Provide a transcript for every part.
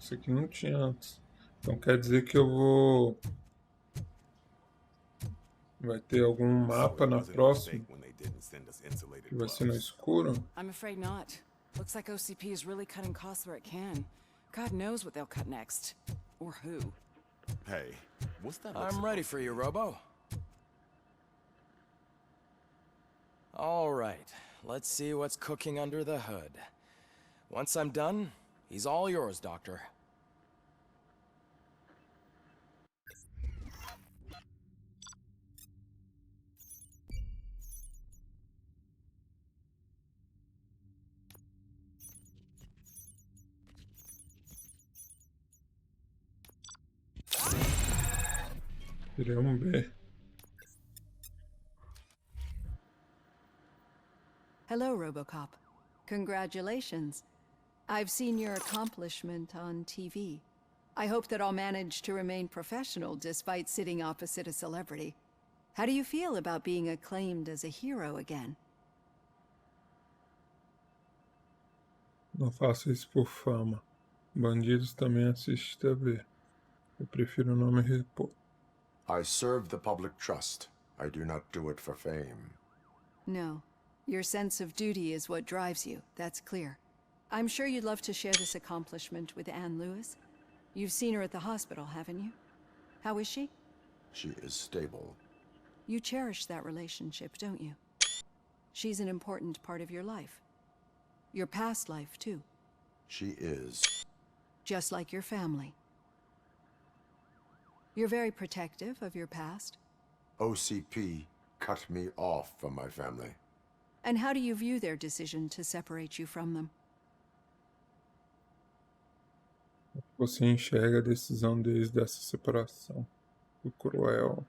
Isso aqui não tinha antes. Então quer dizer que eu vou... Vai ter algum mapa na próxima que vai ser no escuro? I'm afraid not. Looks like OCP is really cutting costs where it can. God knows what they'll cut next. Or who. Hey, what's that? I'm ready for you, Robo. All right, let's see what's cooking under the hood. Once I'm done, he's all yours, Doctor. Tirei um B. Hello, RoboCop. Congratulations. I've seen your accomplishment on TV. I hope that I'll manage to remain professional despite sitting opposite a celebrity. How do you feel about being acclaimed as a hero again? Não faço isso por fama. Bandidos também assistem TV. Eu prefiro não me repor. I serve the public trust. I do not do it for fame. No. Your sense of duty is what drives you, that's clear. I'm sure you'd love to share this accomplishment with Anne Lewis. You've seen her at the hospital, haven't you? How is she? She is stable. You cherish that relationship, don't you? She's an important part of your life. Your past life, too. She is. Just like your family. You're very protective of your past. OCP cut me off from my family. And how do you view their decision to separate you from them? Você enxerga a decisão deles dessa separação. O cruel.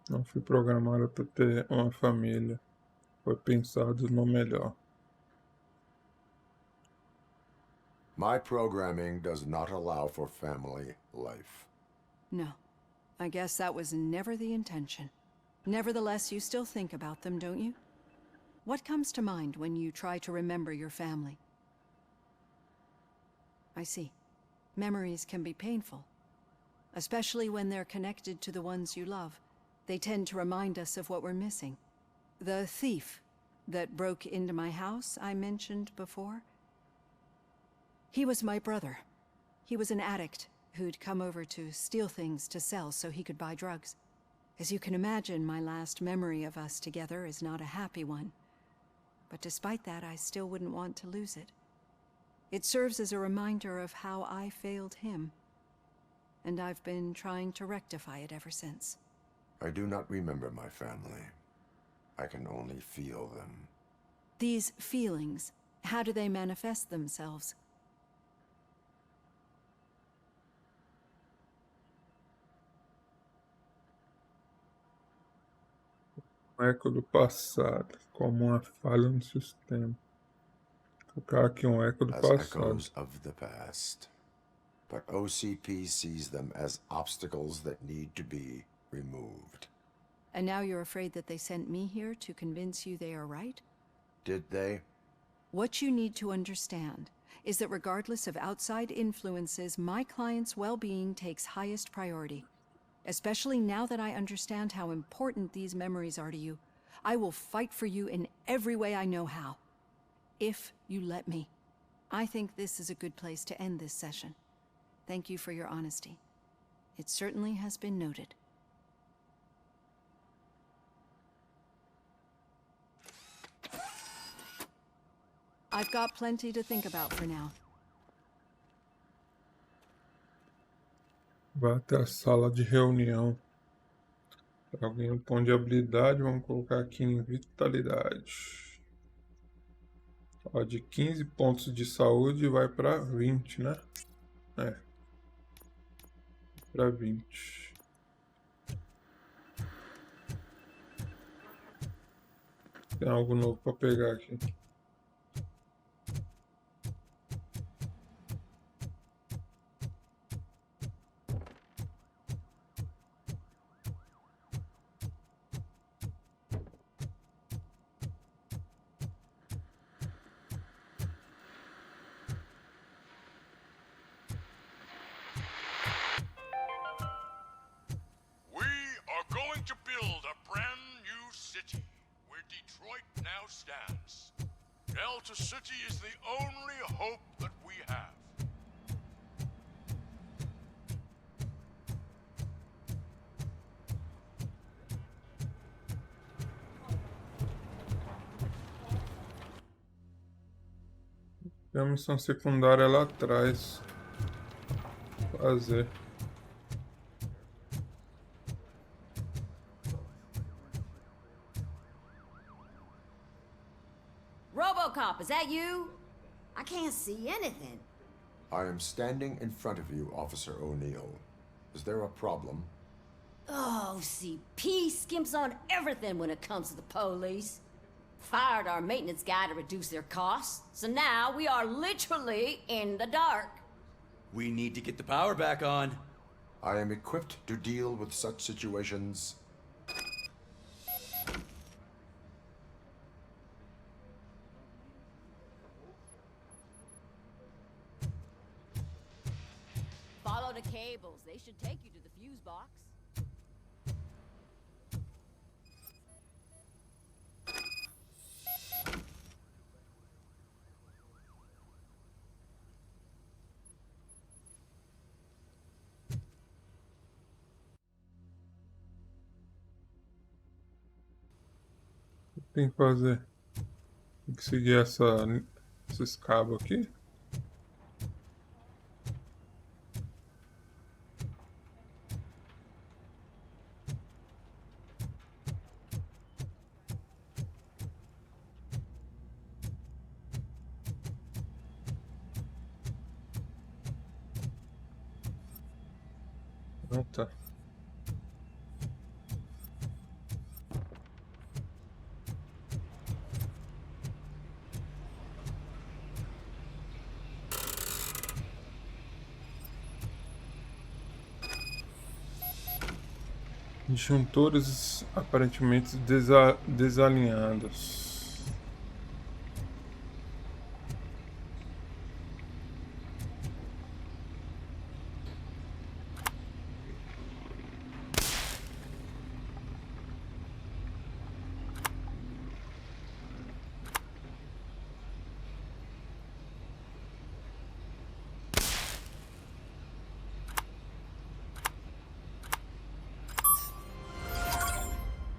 Não fui programado para ter uma família. Foi pensado no melhor. My programming does not allow for family life. No. I guess that was never the intention. Nevertheless, you still think about them, don't you? What comes to mind when you try to remember your family? I see. Memories can be painful, especially when they're connected to the ones you love. They tend to remind us of what we're missing. The thief that broke into my house I mentioned before, he was my brother. He was an addict who'd come over to steal things to sell so he could buy drugs. As you can imagine, my last memory of us together is not a happy one. But despite that, I still wouldn't want to lose it. It serves as a reminder of how I failed him. And I've been trying to rectify it ever since. I do not remember my family. I can only feel them. These feelings, how do they manifest themselves? Um eco do passado, como uma falha no sistema. Vou colocar aqui um eco do As passado. echoes of the past. But OCP sees them as obstacles that need to be removed. And now you're afraid that they sent me here to convince you they are right? Did they? What you need to understand is that regardless of outside influences, my client's well-being takes highest priority. Especially now that I understand how important these memories are to you. I will fight for you in every way I know how. If you let me. I think this is a good place to end this session. Thank you for your honesty. It certainly has been noted. I've got plenty to think about for now. Vai até a sala de reunião. Alguém um ponto de habilidade, vamos colocar aqui em vitalidade. Ó, de 15 pontos de saúde vai para 20, né? É. Para 20. Tem algo novo para pegar aqui. Delta City is the only hope that we have. Tem uma missão secundária lá atrás. Fazer. RoboCop, is that you? I can't see anything. I am standing in front of you, Officer O'Neill. Is there a problem? Oh, CP skimps on everything when it comes to the police. Fired our maintenance guy to reduce their costs, so now we are literally in the dark. We need to get the power back on. I am equipped to deal with such situations. Follow the cables. They should take you to the fuse box. O que tem que fazer? Tem que seguir esses cabos aqui. Não tá. Disjuntores aparentemente desalinhados.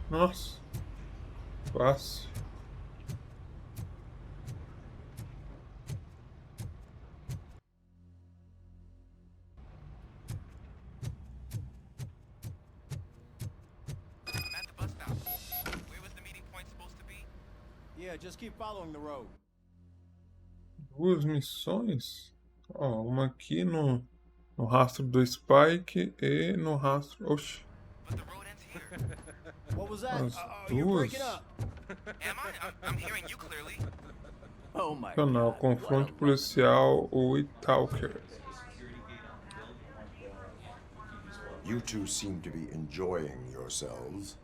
Nossa, fácil. I'm at the bus stop. Where was the meeting point supposed to be? Yeah, just keep following the road. Duas missões? Ó, uma aqui no rastro do Spike e no rastro... Oxi, But the road ends here. What was that? as You're duas. breaking up. Am I? I'm hearing you clearly. Oh my Canal God. Confronto Policial ou Italker. You two seem to be enjoying yourselves.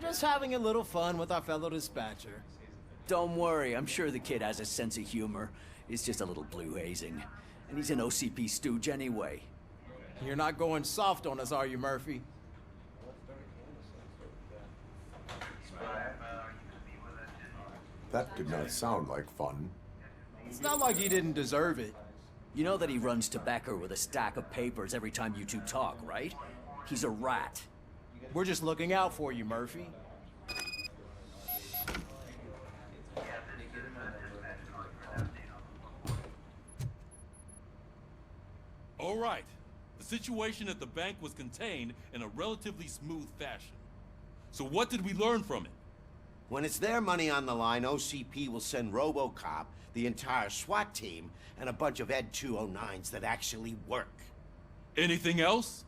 Just having a little fun with our fellow dispatcher. Don't worry, I'm sure the kid has a sense of humor. It's just a little blue hazing. And he's an OCP stooge anyway. You're not going soft on us, are you, Murphy? That did not sound like fun. It's not like he didn't deserve it. You know that he runs to Becker with a stack of papers every time you two talk, right? He's a rat. We're just looking out for you, Murphy. All right. The situation at the bank was contained in a relatively smooth fashion. So what did we learn from it? When it's their money on the line, OCP will send RoboCop, the entire SWAT team, and a bunch of Ed 209s that actually work. Anything else?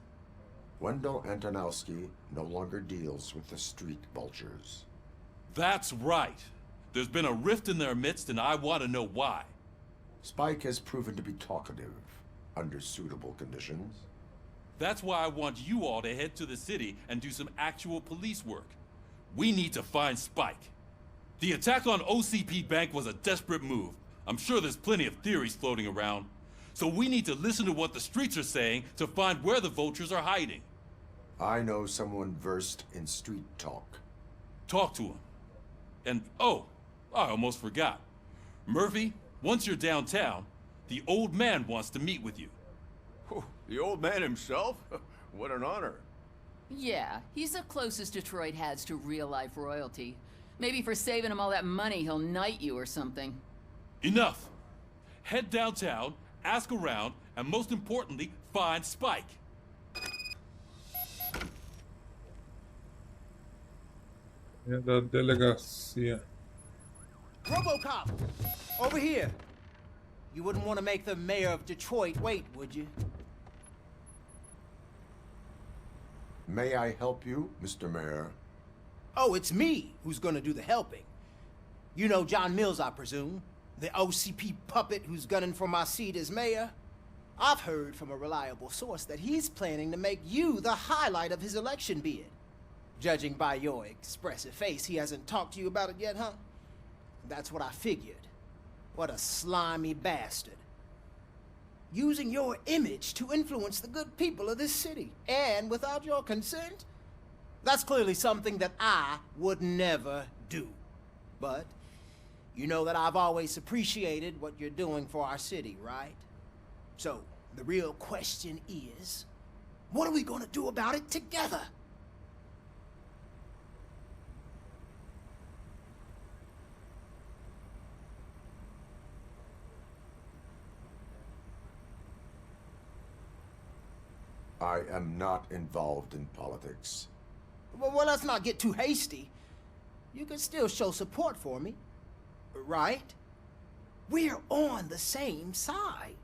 Wendell Antonowski no longer deals with the street vultures. That's right. There's been a rift in their midst, and I want to know why. Spike has proven to be talkative under suitable conditions. That's why I want you all to head to the city and do some actual police work. We need to find Spike. The attack on OCP Bank was a desperate move. I'm sure there's plenty of theories floating around. So we need to listen to what the streets are saying to find where the vultures are hiding. I know someone versed in street talk. Talk to him. And, oh, I almost forgot. Murphy, once you're downtown, the old man wants to meet with you. Oh, the old man himself? What an honor. Yeah, he's the closest Detroit has to real-life royalty. Maybe for saving him all that money, he'll knight you or something. Enough! Head downtown, ask around, and most importantly, find Spike. É da delegacia. RoboCop! Over here! You wouldn't want to make the mayor of Detroit wait, would you? May I help you, Mr. Mayor? Oh, it's me who's gonna do the helping. You know John Mills, I presume? The OCP puppet who's gunning for my seat as mayor? I've heard from a reliable source that he's planning to make you the highlight of his election bid. Judging by your expressive face, he hasn't talked to you about it yet, huh? That's what I figured. What a slimy bastard. Using your image to influence the good people of this city, and without your consent? That's clearly something that I would never do. But you know that I've always appreciated what you're doing for our city, right? So, the real question is, what are we gonna do about it together? I am not involved in politics. Well, let's not get too hasty. You can still show support for me, right? We're on the same side.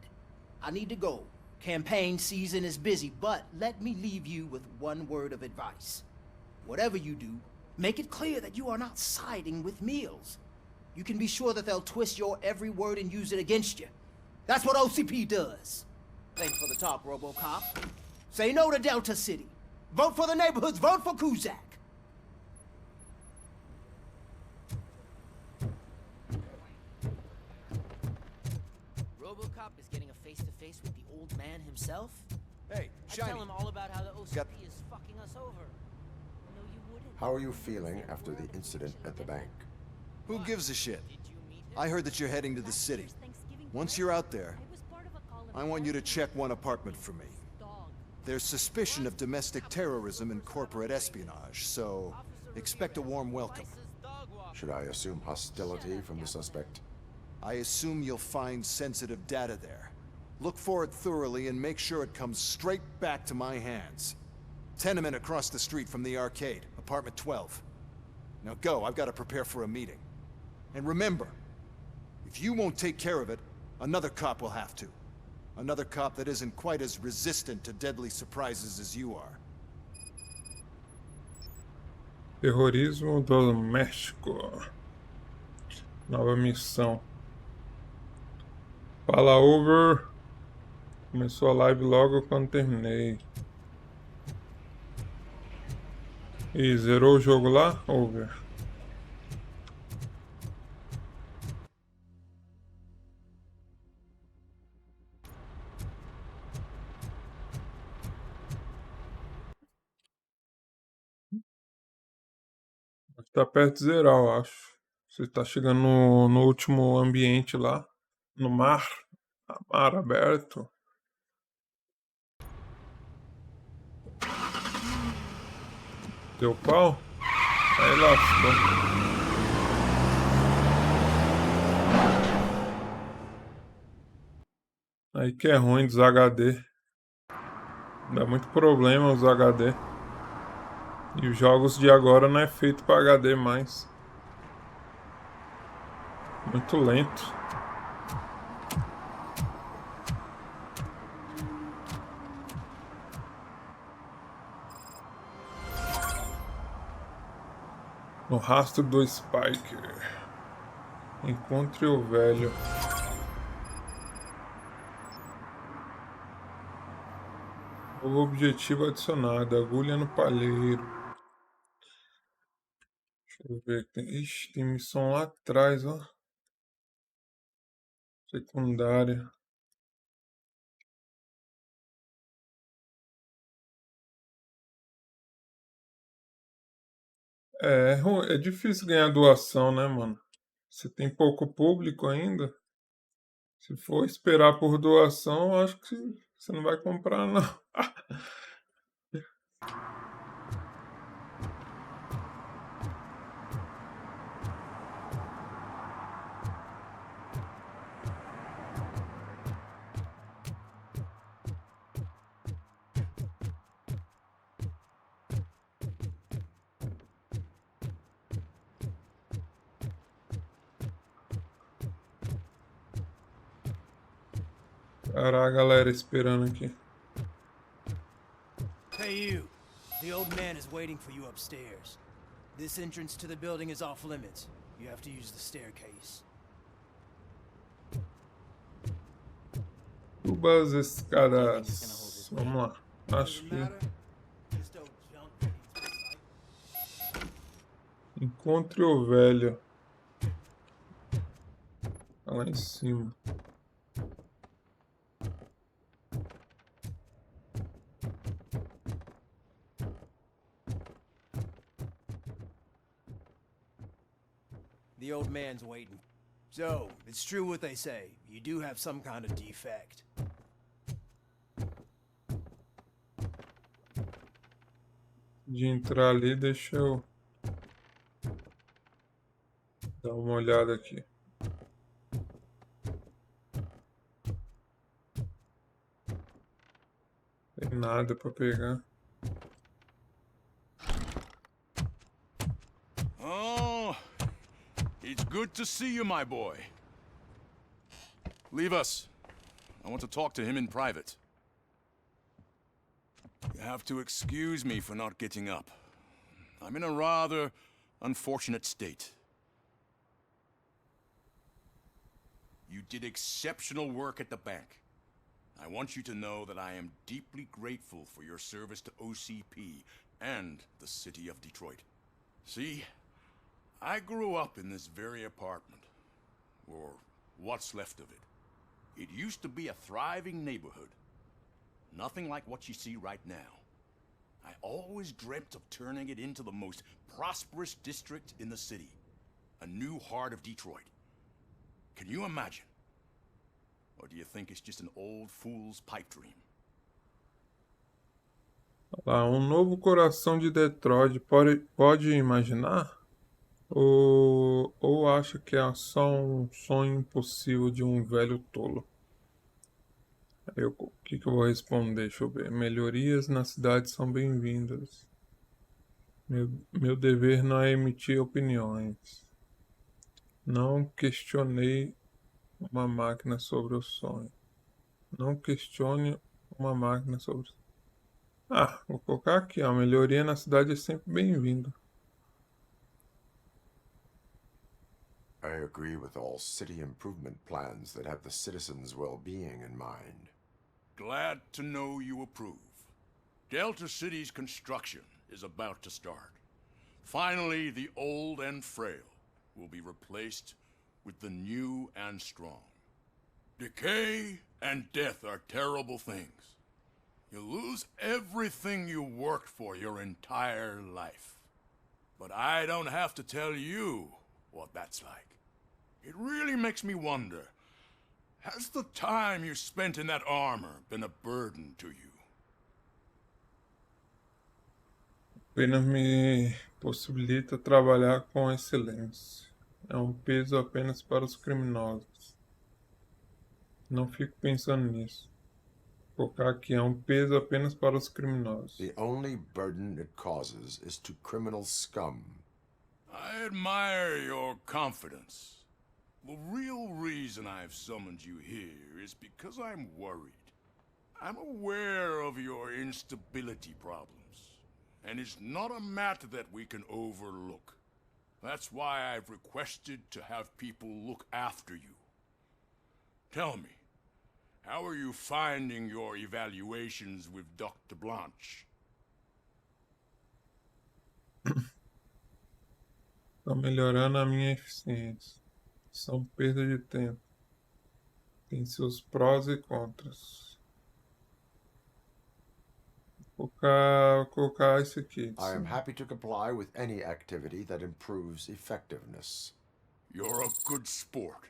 I need to go. Campaign season is busy, but let me leave you with one word of advice. Whatever you do, make it clear that you are not siding with Mills. You can be sure that they'll twist your every word and use it against you. That's what OCP does. Thanks for the talk, RoboCop. Say no to Delta City. Vote for the neighborhoods. Vote for Kuzak. RoboCop is getting a face-to-face with the old man himself? Hey, I Shiny. tell him all about how the OCP is fucking us over. No, you wouldn't. How are you feeling after the incident at the bank? Who gives a shit? I heard that you're heading to the city. Once you're out there, I want you to check one apartment for me. There's suspicion of domestic terrorism and corporate espionage, so expect a warm welcome. Should I assume hostility from the suspect? I assume you'll find sensitive data there. Look for it thoroughly and make sure it comes straight back to my hands. Tenement across the street from the arcade, apartment 12. Now go, I've got to prepare for a meeting. And remember, if you won't take care of it, another cop will have to. Another cop that isn't quite as resistant to deadly surprises as you are. Terrorismo doméstico. Nova missão. Fala, over. Começou a live logo quando terminei. E zerou o jogo lá? Over. Tá perto de zerar, eu acho. Você tá chegando no último ambiente lá. No mar. Mar aberto. Deu pau? Aí lascou. Aí que é ruim dos HD. Dá muito problema os HD. E os jogos de agora não é feito para HD mais. Muito lento. No rastro do Spiker. Encontre o velho. O objetivo adicionado. Agulha no palheiro. Deixa eu ver. Ixi, tem missão lá atrás, ó. Secundária. É difícil ganhar doação, né, mano? Se tem pouco público ainda, se for esperar por doação, acho que você não vai comprar, não. Caralho, a galera esperando aqui. Hey, you. The old man is waiting for you upstairs. This entrance to the building is off limits. You have to use the staircase. Suba as escadas. Vamos lá. Acho que... Encontre o velho. Tá lá em cima. The old man's waiting. So, it's true what they say. You do have some kind of defect. De entrar ali, deixa eu dar uma olhada aqui. Tem nada pra pegar. Oh, it's good to see you, my boy. Leave us. I want to talk to him in private. You have to excuse me for not getting up. I'm in a rather unfortunate state. You did exceptional work at the bank. I want you to know that I am deeply grateful for your service to OCP and the city of Detroit. See, I grew up in this very apartment, or what's left of it. It used to be a thriving neighborhood. Nothing like what you see right now. I always dreamt of turning it into the most prosperous district in the city. A new heart of Detroit. Can you imagine? Or do you think it's just an old fool's pipe dream? Lá, novo coração de Detroit. Pode imaginar? Ou acha que é só um sonho impossível de um velho tolo? O que eu vou responder? Deixa eu ver. Melhorias na cidade são bem-vindas. Meu dever não é emitir opiniões. Não questionei uma máquina sobre o sonho. Não questione uma máquina sobre... vou colocar aqui, ó. Melhoria na cidade é sempre bem-vinda. I agree with all city improvement plans that have the citizens' well-being in mind. Glad to know you approve. Delta City's construction is about to start. Finally, the old and frail will be replaced with the new and strong. Decay and death are terrible things. You lose everything you worked for your entire life. But I don't have to tell you what that's like. It really makes me wonder, has the time you spent in that armor been a burden to you? Apenas me possibilita trabalhar com excelência. É um peso apenas para os criminosos. Não fico pensando nisso. Vou colocar aqui, é um peso apenas para os criminosos. The only burden it causes is to criminal scum. I admire your confidence. The real reason I've summoned you here is because I'm worried. I'm aware of your instability problems, and it's not a matter that we can overlook. That's why I've requested to have people look after you. Tell me, how are you finding your evaluations with Dr. Blanche? Estou melhorando a minha eficiência. São perda de tempo. Tem seus prós e contras. Vou colocar esse aqui. I am happy to comply with any activity that improves effectiveness. You're a good sport.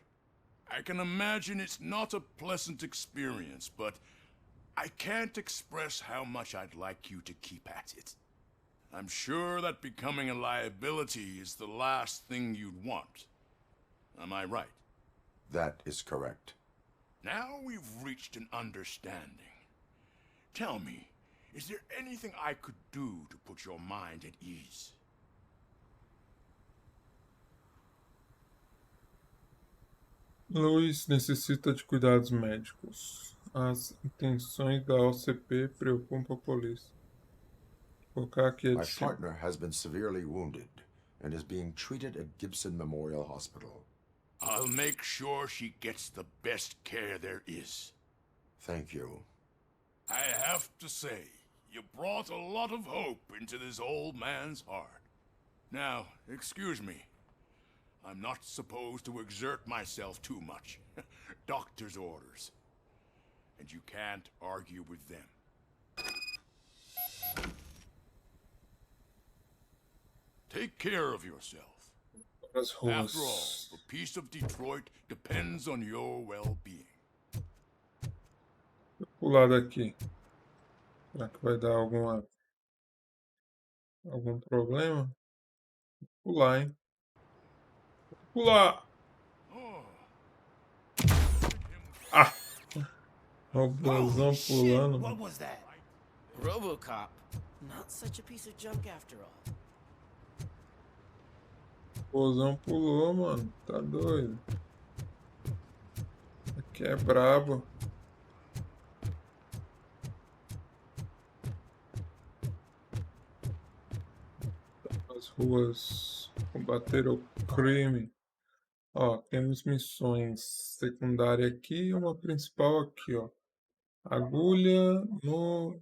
I can imagine it's not a pleasant experience, but I can't express how much I'd like you to keep at it. I'm sure that becoming a liability is the last thing you'd want. Am I right? That is correct. Now we've reached an understanding. Tell me, is there anything I could do to put your mind at ease? Luiz necessita de cuidados médicos. As intenções da OCP preocupam a polícia. Vou colocar aqui My de cima. partner has been severely wounded and is being treated at Gibson Memorial Hospital. I'll make sure she gets the best care there is. Thank you. I have to say, you brought a lot of hope into this old man's heart. Now, excuse me. I'm not supposed to exert myself too much. Doctor's orders. And you can't argue with them. Take care of yourself. As ruas. After all, the peace of Detroit depends on your well-being. Vou pular daqui. Será que vai dar algum problema? Vou pular, hein? Vou pular! Ah! Robôzão pulando. What was that? RoboCop. Not such a piece of junk after all. Robôzão pulou, mano. Tá doido. Aqui é brabo. As ruas. Combater o crime. Ó, temos missões secundárias aqui e uma principal aqui, ó. Agulha no...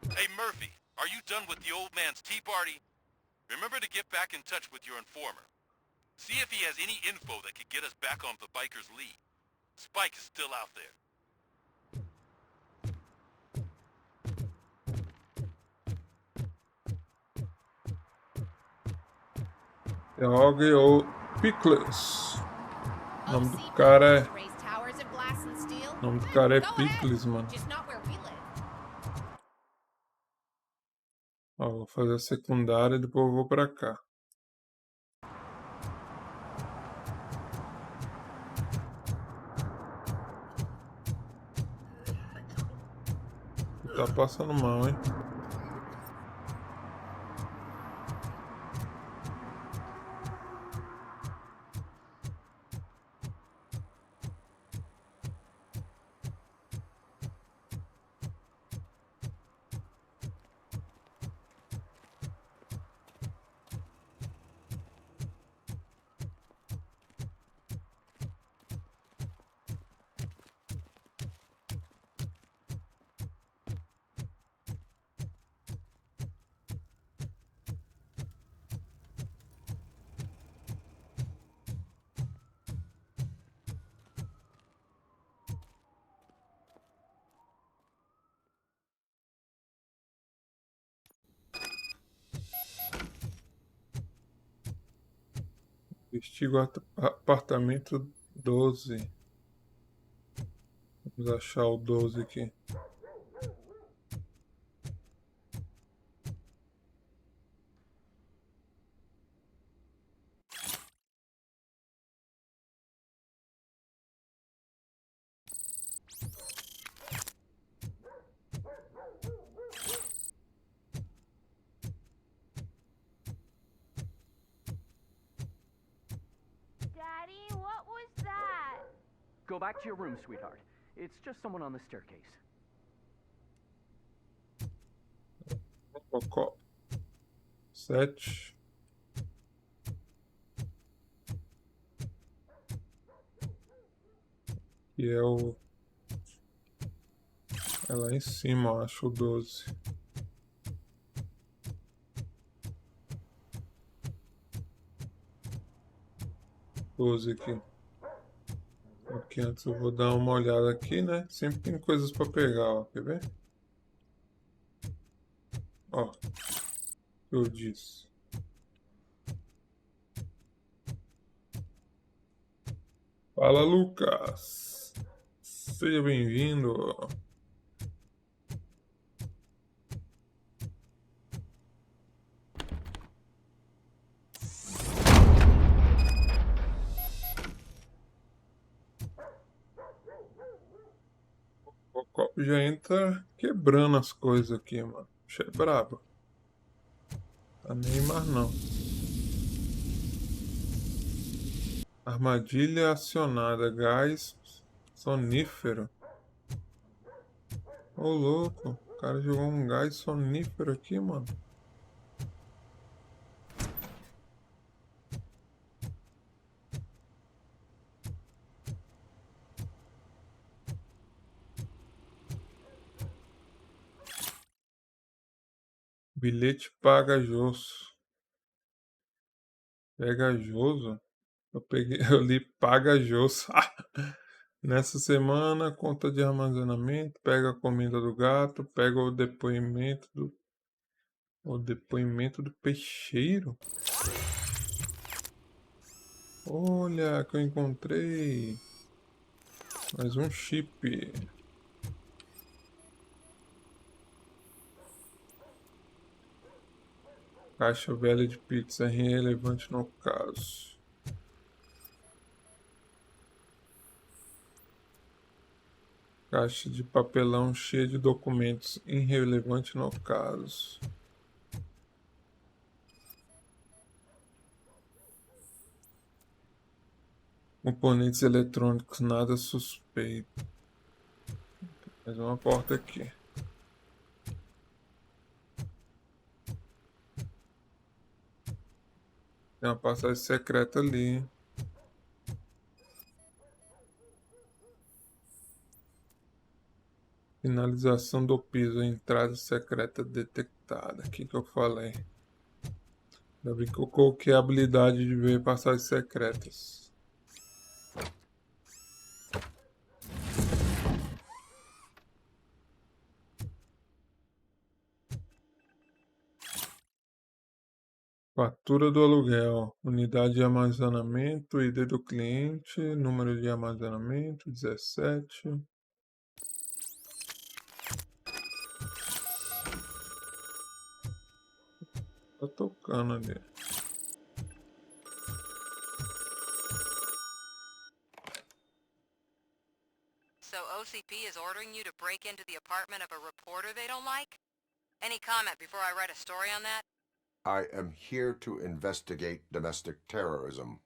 Hey, Murphy, are you done with the old man's tea party? Remember to get back in touch with your informer. See if he has any info that could get us back on the biker's lead. Spike is still out there. Dog ou Pickles. O nome do cara é... O nome do cara é Pickles, mano. Ó, vou fazer a secundária e depois eu vou pra cá. Tá passando mal, hein? Investigo apartamento 12. Vamos achar o 12 aqui. Go back to your room, sweetheart. It's just someone on the staircase. RoboCop 7. E é o... É lá em cima, eu acho, o 12. Aqui. Aqui antes eu vou dar uma olhada aqui, né? Sempre tem coisas pra pegar, ó. Quer ver? Ó. que eu disse? Fala, Lucas. Seja bem-vindo. O copo já entra quebrando as coisas aqui, mano. Bicho é brabo. Tá nem mais não. Armadilha acionada. Gás sonífero. Ô, louco. O cara jogou um gás sonífero aqui, mano. Bilhete pegajoso. Pegajoso? Eu li pagajoso. Nessa semana, conta de armazenamento, pega a comida do gato, pega o depoimento do peixeiro. Olha que eu encontrei mais um chip. Caixa velha de pizza irrelevante no caso. Caixa de papelão cheia de documentos irrelevante no caso. Componentes eletrônicos, nada suspeito. Mais uma porta aqui. Tem uma passagem secreta ali. Finalização do piso, entrada secreta detectada. O que eu falei? Ainda bem que eu coloquei a habilidade de ver passagens secretas. Fatura do aluguel, unidade de armazenamento, ID do cliente, número de armazenamento, 17. Tá tocando ali. So OCP is ordering you to break into the apartment of a reporter they don't like? Any comment before I write a story on that? I am here to investigate domestic terrorism.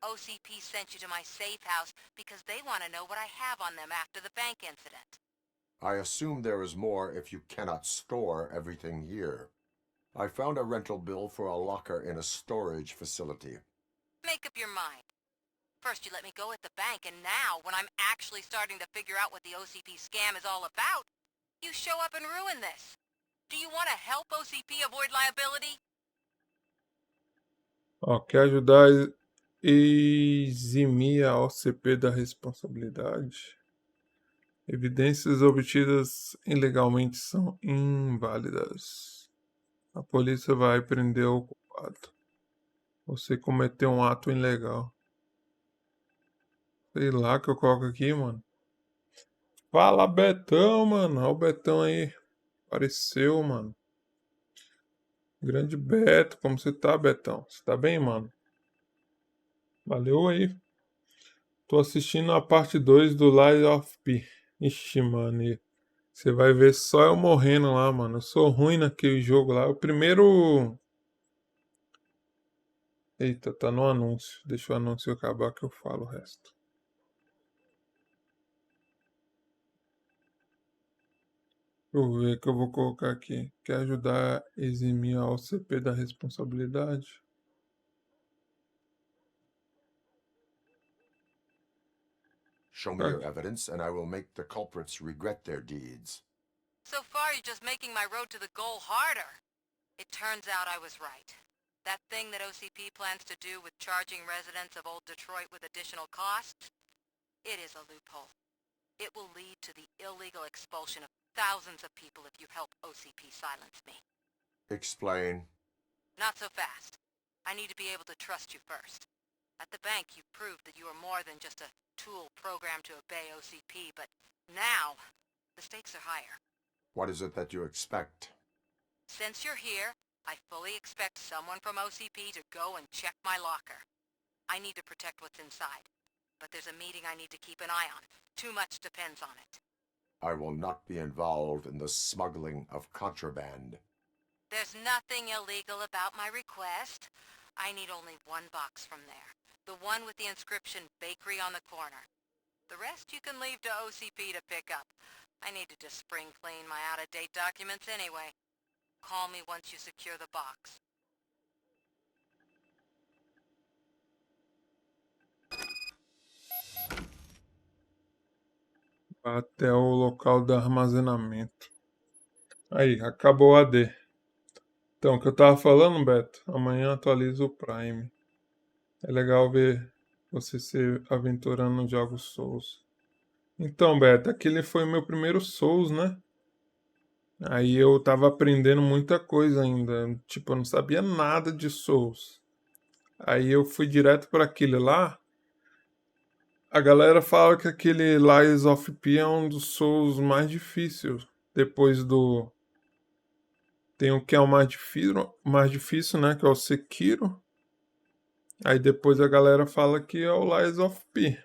OCP sent you to my safe house because they want to know what I have on them after the bank incident. I assume there is more if you cannot store everything here. I found a rental bill for a locker in a storage facility. Make up your mind. First you let me go at the bank, and now, when I'm actually starting to figure out what the OCP scam is all about, you show up and ruin this. Do you want to help OCP avoid liability? Ó, quer ajudar a eximir a OCP da responsabilidade? Evidências obtidas ilegalmente são inválidas. A polícia vai prender o culpado. Você cometeu um ato ilegal. Sei lá que eu coloco aqui, mano. Fala, Betão, mano. Olha o Betão aí. Apareceu, mano. Grande Beto. Como você tá, Betão? Você tá bem, mano? Valeu aí. Tô assistindo a parte 2 do Lies of P. Ixi, mano. Você vai ver só eu morrendo lá, mano. Eu sou ruim naquele jogo lá. O primeiro... Eita, tá no anúncio. Deixa o anúncio acabar que eu falo o resto. Deixa eu ver o que eu vou colocar aqui. Quer ajudar a eximir a OCP da responsabilidade? Show me your evidence and I will make the culprits regret their deeds. So far, you're just making my road to the goal harder. It turns out I was right. That thing that OCP plans to do with charging residents of Old Detroit with additional costs? It is a loophole. It will lead to the illegal expulsion of thousands of people if you help OCP silence me. Explain. Not so fast. I need to be able to trust you first. At the bank, you proved that you are more than just a tool programmed to obey OCP, but now, the stakes are higher. What is it that you expect? Since you're here, I fully expect someone from OCP to go and check my locker. I need to protect what's inside, but there's a meeting I need to keep an eye on. Too much depends on it. I will not be involved in the smuggling of contraband. There's nothing illegal about my request. I need only one box from there. The one with the inscription Bakery on the corner. The rest you can leave to OCP to pick up. I need to just spring clean my out-of-date documents anyway. Call me once you secure the box. Até o local do armazenamento. Aí, acabou o AD. Então, o que eu tava falando, Beto, amanhã atualiza o Prime. É legal ver você se aventurando nos jogos Souls. Então, Beto, aquele foi o meu primeiro Souls, né? Aí eu tava aprendendo muita coisa ainda. Tipo, eu não sabia nada de Souls. Aí eu fui direto para aquele lá. A galera fala que aquele Lies of P é um dos Souls mais difíceis. Depois do. Tem o que é o mais difícil, né? Que é o Sekiro. Aí depois a galera fala que é o Lies of P.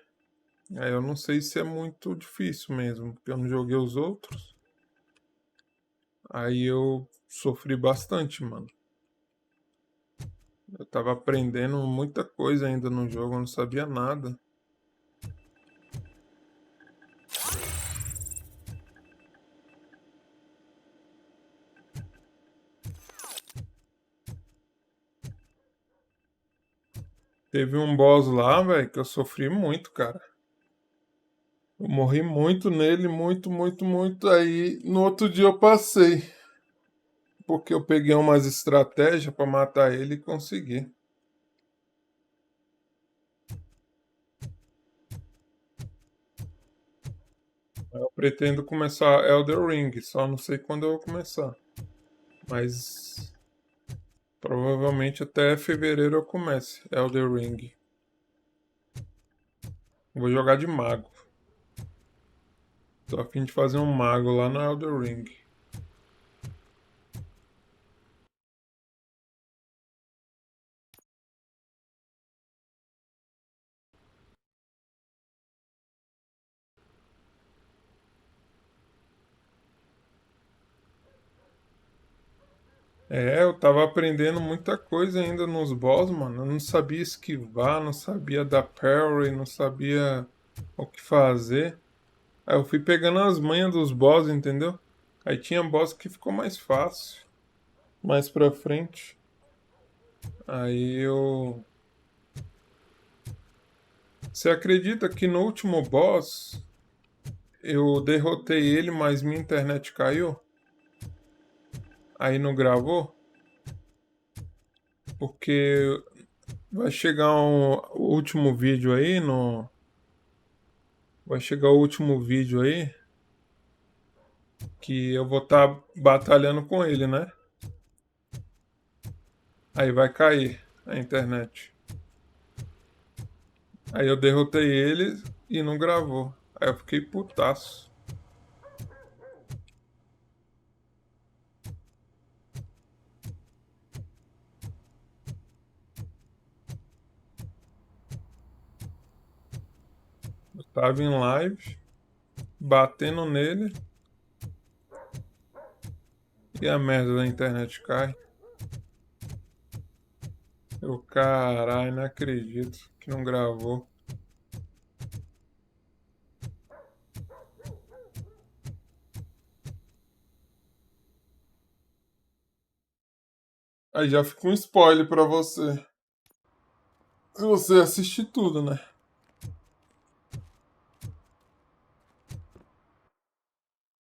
Aí eu não sei se é muito difícil mesmo, porque eu não joguei os outros. Aí eu sofri bastante, mano. Eu tava aprendendo muita coisa ainda no jogo, eu não sabia nada. Teve um boss lá, velho, que eu sofri muito, cara. Eu morri muito nele, muito, muito, muito. Aí no outro dia eu passei. Porque eu peguei umas estratégias pra matar ele e consegui. Eu pretendo começar Elder Ring, só não sei quando eu vou começar. Mas provavelmente até fevereiro eu comece Elder Ring. Vou jogar de mago. Tô a fim de fazer um mago lá no Elder Ring. É, eu tava aprendendo muita coisa ainda nos boss, mano. Eu não sabia esquivar, não sabia dar parry, não sabia o que fazer. Aí eu fui pegando as manhas dos boss, entendeu? Aí tinha boss que ficou mais fácil, mais pra frente. Aí eu. Você acredita que no último boss eu derrotei ele, mas minha internet caiu? Aí não gravou? Porque vai chegar o último vídeo aí no. Vai chegar o último vídeo aí que eu vou estar batalhando com ele, né? Aí vai cair a internet. Aí eu derrotei ele e não gravou. Aí eu fiquei putaço. Eu tava em live, batendo nele e a merda da internet cai. Eu, caralho, não acredito que não gravou. Aí já fica um spoiler pra você. Se você assistir tudo, né?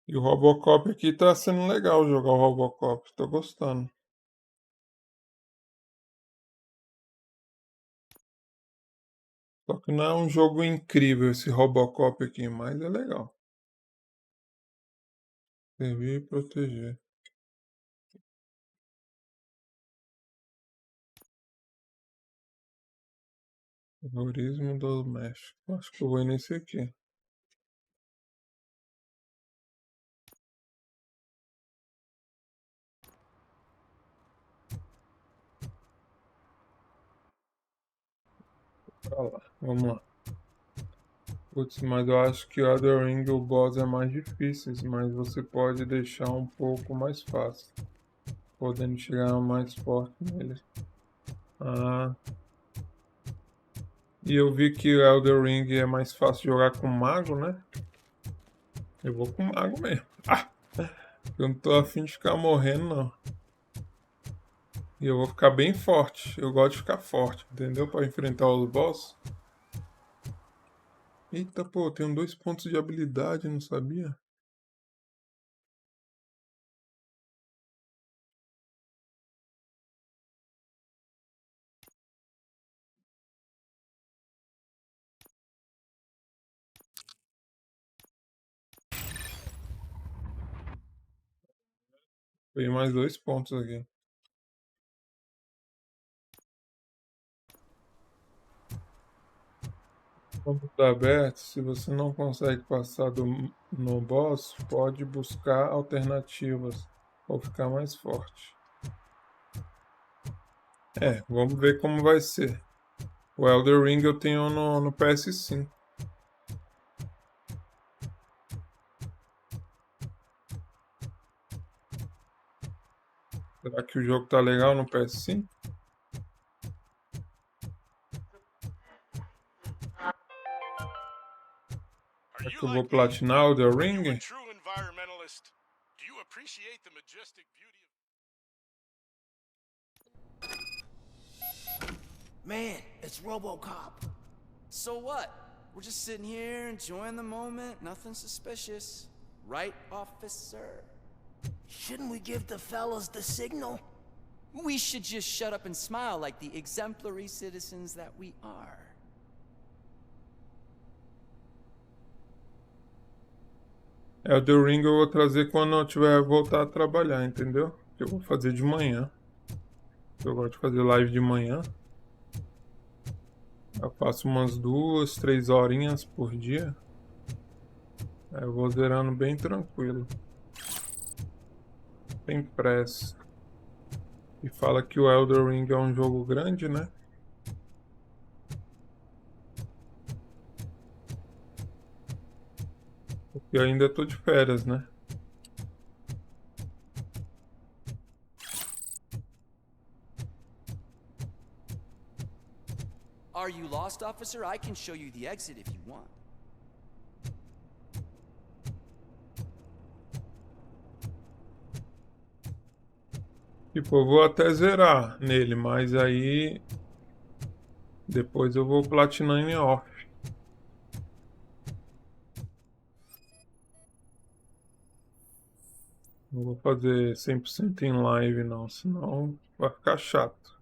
E o RoboCop aqui tá sendo legal jogar o RoboCop. Tô gostando. Só que não é um jogo incrível esse RoboCop aqui, mas é legal. Servir e proteger. Terrorismo doméstico. Acho que eu vou ir nesse aqui. Pra lá. Vamos lá. Putz, mas eu acho que o Elden Ring o boss é mais difícil, mas você pode deixar um pouco mais fácil, podendo chegar mais forte nele. Ah, e eu vi que o Elden Ring é mais fácil jogar com mago, né? Eu vou com mago mesmo. Ah, eu não tô afim de ficar morrendo, não. E eu vou ficar bem forte. Eu gosto de ficar forte, entendeu? Para enfrentar os boss. Eita, pô, tenho 2 pontos de habilidade, não sabia? Tem mais 2 pontos aqui. Quando está aberto, se você não consegue passar no boss, pode buscar alternativas ou ficar mais forte. Vamos ver como vai ser. O Elden Ring eu tenho no PS5. Será que o jogo tá legal no PS5? Será que eu vou platinar o Elden Ring? True environmentalist. Do you appreciate the majestic beauty of... Man, it's RoboCop. So what? We're just sitting here enjoying the moment, nothing suspicious. Right, officer? Shouldn't we give the fellas the signal? We should just shut up and smile like the exemplary citizens that we are. Elden Ring eu vou trazer quando eu tiver voltar a trabalhar, entendeu? Eu vou fazer de manhã. Eu gosto de fazer live de manhã. Eu faço umas 2, 3 horinhas por dia. Eu vou zerando bem tranquilo. Sem pressa. E fala que o Elden Ring é um jogo grande, né? Porque eu ainda tô de férias, né? Are you lost, officer? I can show you the exit if you want. Tipo, eu vou até zerar nele, mas aí depois eu vou platinando em off. Não vou fazer 100% em live não, senão vai ficar chato.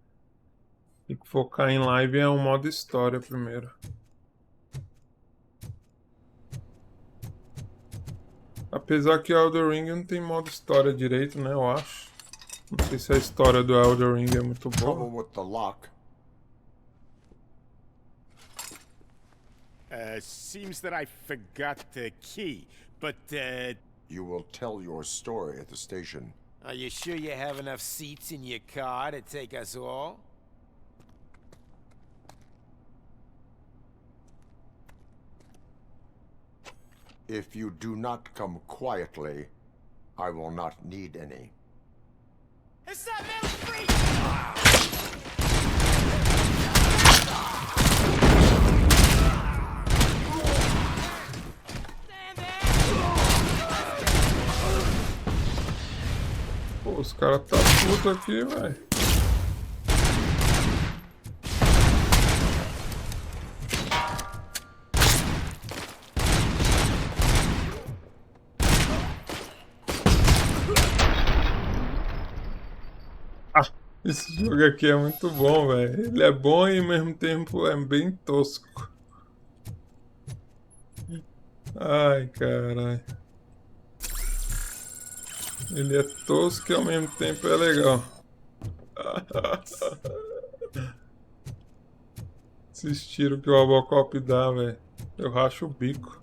Tem que focar em live é um modo história primeiro. Apesar que Elden Ring não tem modo história direito, né, eu acho. Não sei se a história do Elden Ring é muito boa. Trouble with the lock. Seems that I forgot the key, but, You will tell your story at the station. are you sure you have enough seats in your car to take us all? If you do not come quietly, I will not need any. It's that little freak! Pô, os caras tá puto aqui, velho. Esse jogo aqui é muito bom, velho. Ele é bom e ao mesmo tempo é bem tosco. Ai, caralho. Ele é tosco e ao mesmo tempo é legal. Esses tiros que o RoboCop dá, velho. Eu racho o bico.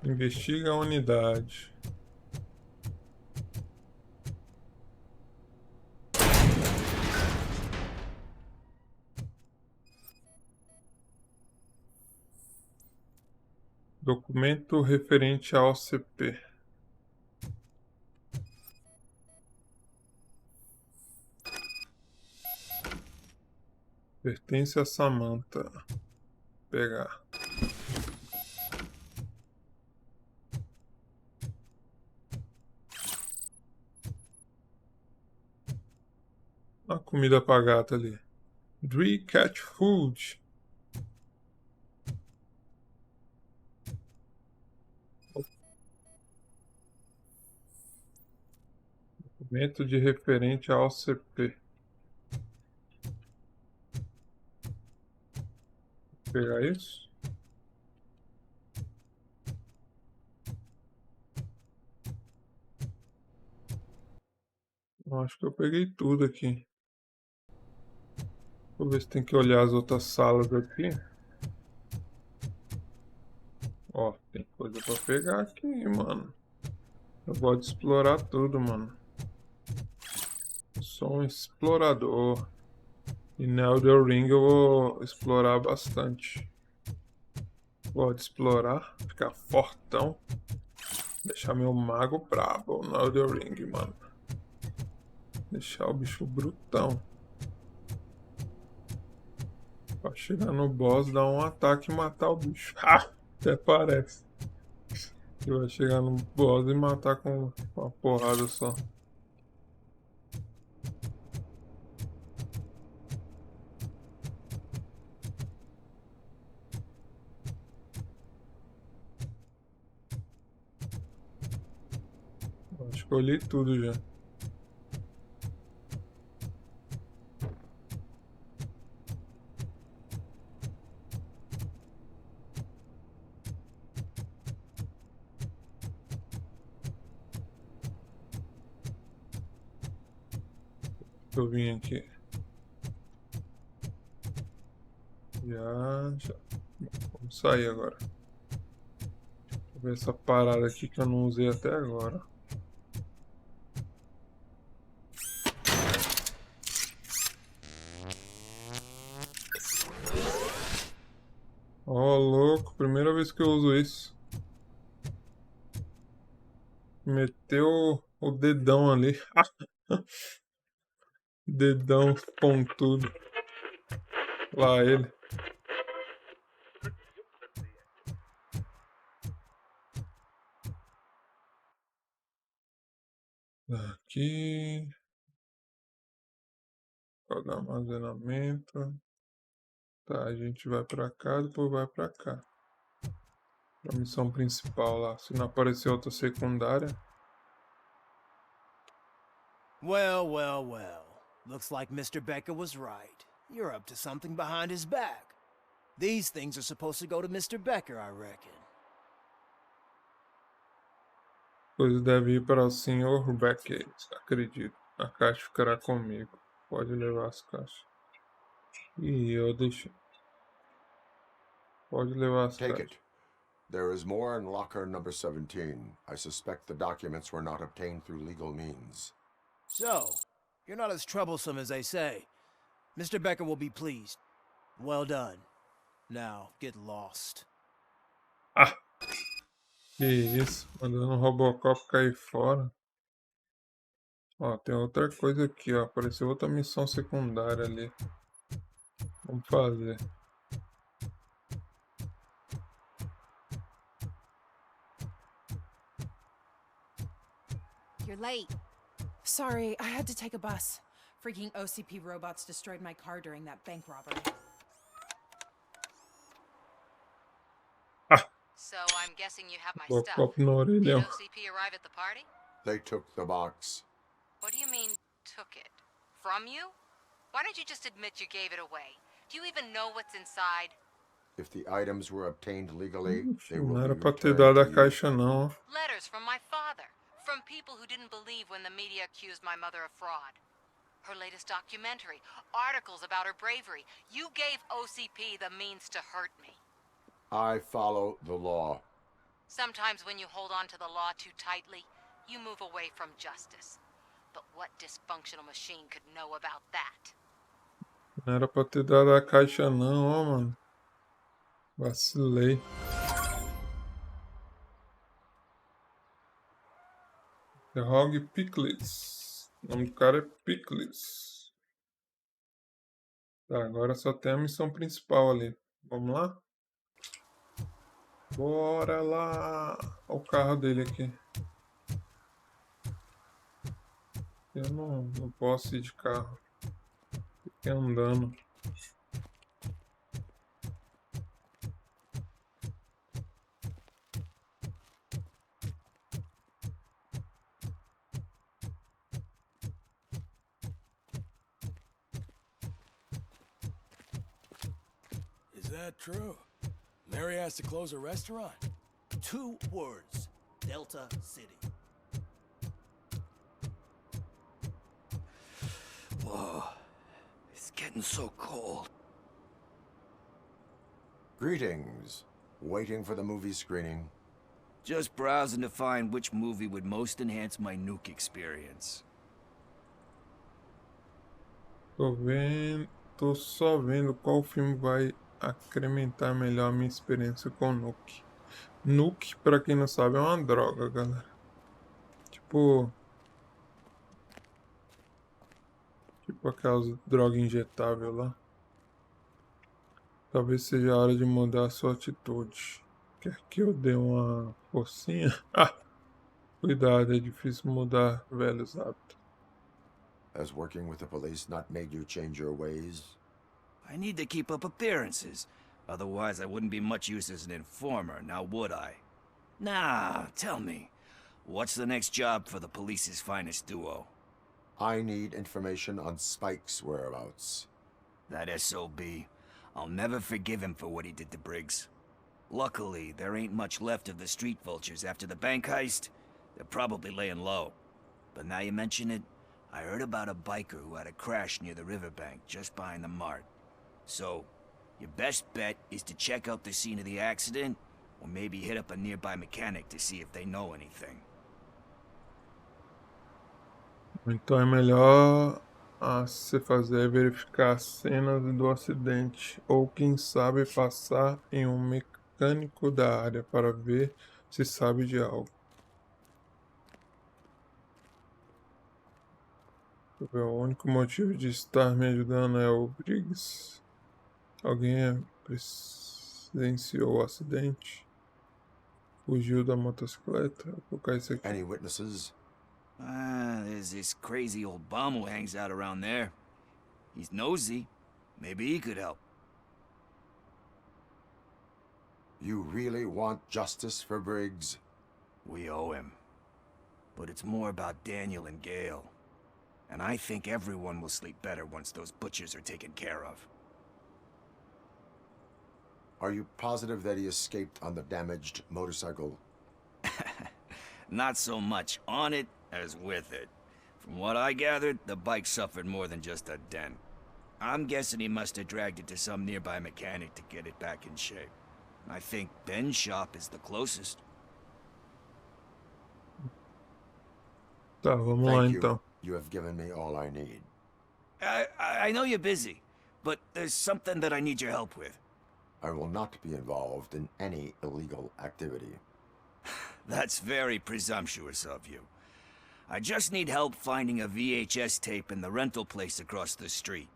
Investiga a unidade. Documento referente ao CP. Pertence a Samantha. Pegar. A comida pra gata ali. Dree Cat Food. Documento de referente ao CP. Vou pegar isso. Acho que eu peguei tudo aqui. Vou ver se tem que olhar as outras salas aqui. Ó, tem coisa pra pegar aqui, mano. Eu gosto de explorar tudo, mano. Sou um explorador. E na Elden Ring eu vou explorar bastante. Gosto de explorar, ficar fortão. Deixar meu mago brabo no Elden Ring, mano. Deixar o bicho brutão. Pra chegar no boss, dar um ataque e matar o bicho. Ha! Até parece. Que vai chegar no boss e matar com uma porrada só. Acho que eu olhei tudo já. Eu vim aqui. Já. Vamos sair agora. Vou ver essa parada aqui que eu não usei até agora. Ó, louco, primeira vez que eu uso isso. Meteu o dedão ali. Dedão pontudo. Lá ele. Aqui. Código armazenamento. Tá, a gente vai pra cá, depois vai pra cá. A missão principal lá. Se não aparecer outra secundária. Well, well, well. Looks like Mr. Becker was right. You're up to something behind his back. These things are supposed to go to Mr. Becker, I reckon. Coisa deve ir para o Sr. Becker, acredito. A caixa ficará comigo. Pode levar as caixas. E eu deixo. Pode levar as Take caixas. it. There is more in locker number 17. I suspect the documents were not obtained through legal means. So, you're not as troublesome as they say. Mr. Becker will be pleased. Well done. Now, get lost. Ah! Que isso, mandando o RoboCop cair fora. Ó, tem outra coisa aqui, ó. Apareceu outra missão secundária ali. Vamos fazer. You're late. Sorry, I had to take a bus. Freaking OCP robots destroyed my car during that bank robbery. So I'm guessing you have my RoboCop stuff. na Did orelha. OCP arrive at the party? They took the box. What do you mean, took it? From you? Why don't you just admit you gave it away? Do you even know what's inside? If the items were obtained legally, they will Não be era pra ter returned dado a to you. caixa, não. Ó. Letters from my father. From people who didn't believe when the media accused my mother of fraud. Her latest documentary. Articles about her bravery. You gave OCP the means to hurt me. I follow the law. Sometimes when you hold on to the law too tightly, you move away from justice. But what dysfunctional machine could know about that? Não era pra ter dado a caixa, não, ó, mano. Vacilei. The Hog Pickles. O nome do cara é Pickles. Tá, agora só tem a missão principal ali. Vamos lá? Bora lá! Olha o carro dele aqui. Eu não posso ir de carro. Fiquei andando. Is that true? Mary has to close a restaurant? 2 words. Delta City. Whoa. It's getting so cold. Greetings. Waiting for the movie screening. Just browsing to find which movie would most enhance my nuke experience. Tô só vendo qual filme vai incrementar melhor a minha experiência com nuke. Nuke, pra quem não sabe, é uma droga, galera. Tipo aquelas drogas injetáveis lá. Talvez seja a hora de mudar a sua atitude. Quer que eu dê uma forcinha? Ah! Cuidado, é difícil mudar velhos hábitos. Has working with the police not made you change your ways? I need to keep up appearances. Otherwise, I wouldn't be much use as an informer, now would I? Nah, tell me. What's the next job for the police's finest duo? I need information on Spike's whereabouts. That SOB. I'll never forgive him for what he did to Briggs. Luckily, there ain't much left of the street vultures after the bank heist. They're probably laying low. But now you mention it, I heard about a biker who had a crash near the riverbank just behind the mart. So, your best bet is to check out the scene of the accident, or maybe hit up a nearby mechanic to see if they know anything. Então é melhor se fazer verificar as cenas do acidente, ou quem sabe passar em um mecânico da área para ver se sabe de algo. O único motivo de estar me ajudando é o Briggs. Alguém presenciou o acidente? Fugiu da motocicleta? Vou colocar isso aqui. Any witnesses? There's this crazy old bum who hangs out around there. He's nosy. Maybe he could help. You really want justice for Briggs? We owe him. But it's more about Daniel and Gale. And I think everyone will sleep better once those butchers are taken care of. Are you positive that he escaped on the damaged motorcycle? Not so much on it as with it. From what I gathered, the bike suffered more than just a dent. I'm guessing he must have dragged it to some nearby mechanic to get it back in shape. I think Ben's shop is the closest. Tá, vamos lá então. You have given me all I need. I know you're busy, but there's something that I need your help with. I will not be involved in any illegal activity. That's very presumptuous of you. I just need help finding a VHS tape in the rental place across the street.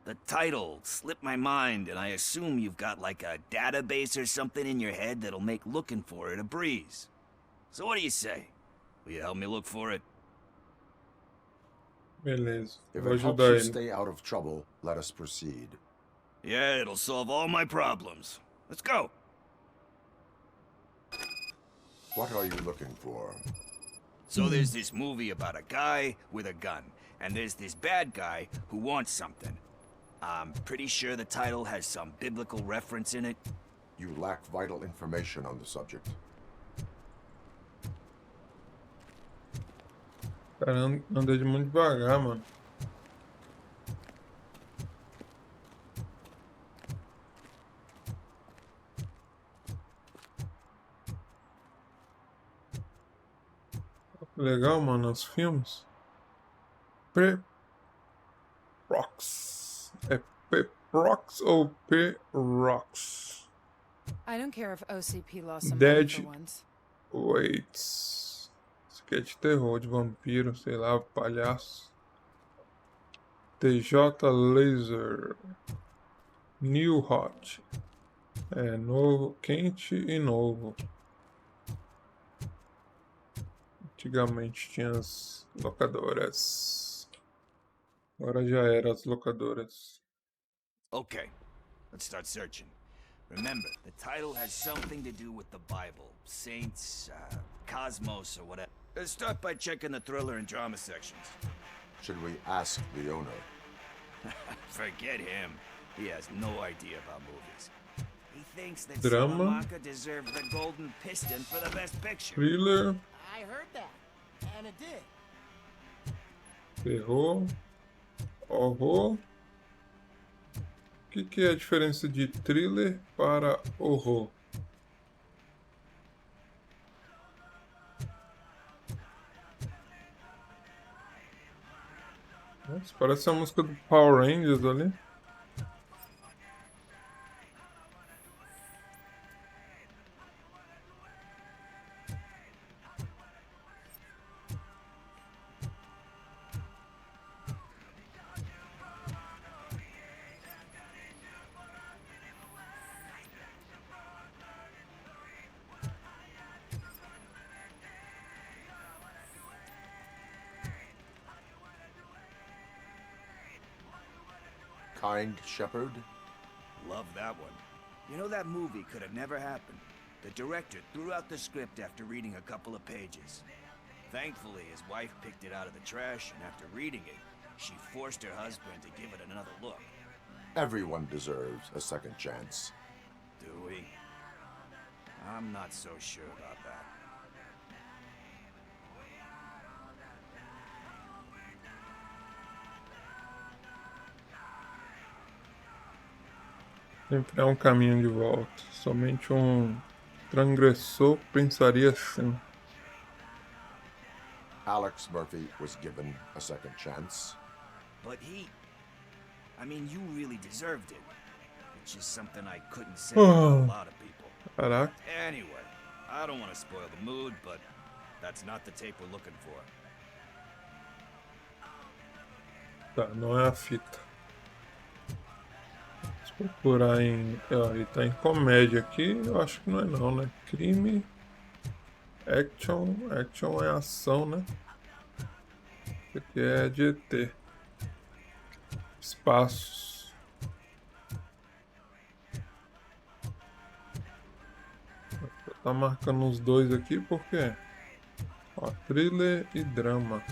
The title slipped my mind, and I assume you've got like a database or something in your head that'll make looking for it a breeze. So what do you say? Will you help me look for it? Beleza, If vou it helps ajudar you ele. stay out of trouble, let us proceed. Yeah, it'll solve all my problems. Let's go. What are you looking for? So there's this movie about a guy with a gun, and there's this bad guy who wants something. I'm pretty sure the title has some biblical reference in it. You lack vital information on the subject. Cara, anda de muito devagar, mano. Legal, mano, os filmes. P-Rocks. É P-Rocks ou P-Rocks? I don't care if OCP lost some money Dead for once. Waits. Isso aqui é de terror, de vampiro, sei lá, palhaço. TJ Laser. New Hot. É novo, quente e novo. Antigamente tinha as locadoras. Agora já eram as locadoras. Okay, let's start searching. Remember, the title has something to do with the Bible, saints, cosmos, or whatever. Let's start by checking the thriller and drama sections. Should we ask the owner? Forget him. He has no idea about movies. He thinks that Drama. Salamanca deserved the Golden Piston for the best picture. Thriller. I heard that, and it did. Terror. Horror. O que é a diferença de thriller para horror? Nossa, parece a música do Power Rangers ali. Kind Shepherd? Love that one. You know, that movie could have never happened. The director threw out the script after reading a couple of pages. Thankfully, his wife picked it out of the trash, and after reading it, she forced her husband to give it another look. Everyone deserves a second chance. Do we? I'm not so sure about that. Sempre há um caminho de volta. Somente um transgressor pensaria assim. Alex Murphy was given a second chance. But I mean, you really deserved it. Which is something I couldn't say about a lot of people. Caraca. Anyway, I don't want to spoil the mood, but that's not the tape we're looking for. Tá, não é a fita. Se procurar em... ele tá em comédia aqui, eu acho que não é não, né? Crime... Action... Action é ação, né? Isso aqui é de ET. Espaços. Tá marcando os dois aqui, por quê? Ó, thriller e drama.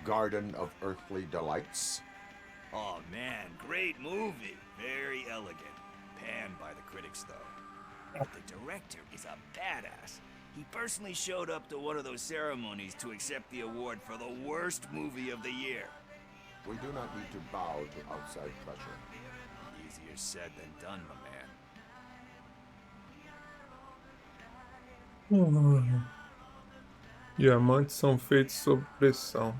Garden of Earthly Delights. Oh man, great movie. Very elegant. Panned by the critics though. The director is a badass. He personally showed up to one of those ceremonies to accept the award for the worst movie of the year. We do not need to bow to outside pressure. Easier said than done, my man. Diamantes são feitos sob pressão.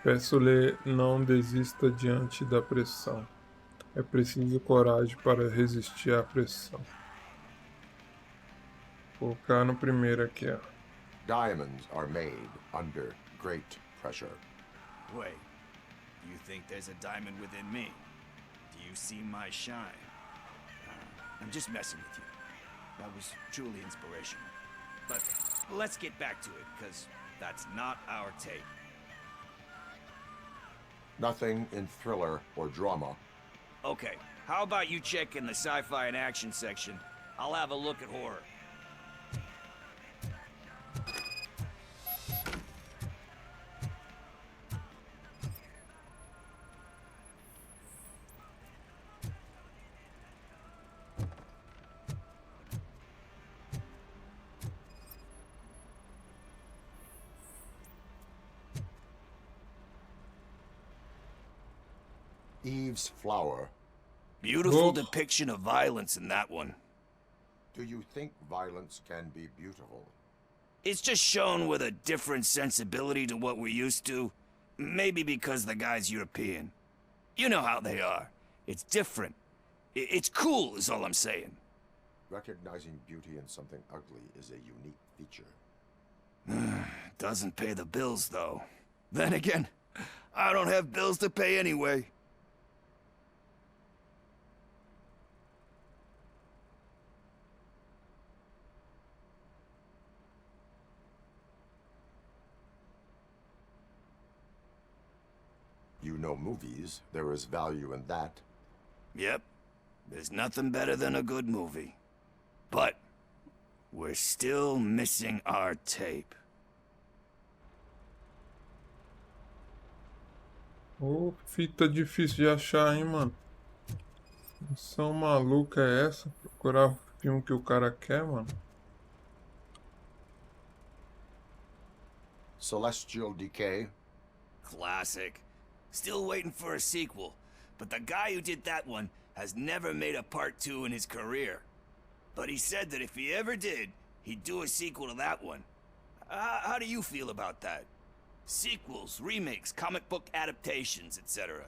Peço-lhe, não desista diante da pressão. É preciso coragem para resistir à pressão. Vou colocar no primeiro aqui, ó. Diamonds are made under great pressure. Wait, you think there's a diamond within me? Do you see my shine? I'm just messing with you. That was truly inspirational. But let's get back to it, because that's not our tape. Nothing in thriller or drama Okay, how about you check in the sci-fi and action section? I'll have a look at horror. Eve's flower. Beautiful depiction of violence in that one. Do you think violence can be beautiful? It's just shown with a different sensibility to what we're used to. Maybe because the guy's European. You know how they are. It's different. It's cool is all I'm saying. Recognizing beauty in something ugly is a unique feature. Doesn't pay the bills, though. Then again, I don't have bills to pay anyway. You know movies. There is value in that. Yep. There's nothing better than a good movie. But we're still missing our tape. Ô, fita difícil de achar, hein, mano? Missão maluca é essa? Procurar o filme que o cara quer, mano. Celestial Decay. Classic. Still waiting for a sequel. But the guy who did that one has never made a part 2 in his career. But he said that if he ever did, he'd do a sequel to that one. How do you feel about that? Sequels, remakes, comic book adaptations, etc.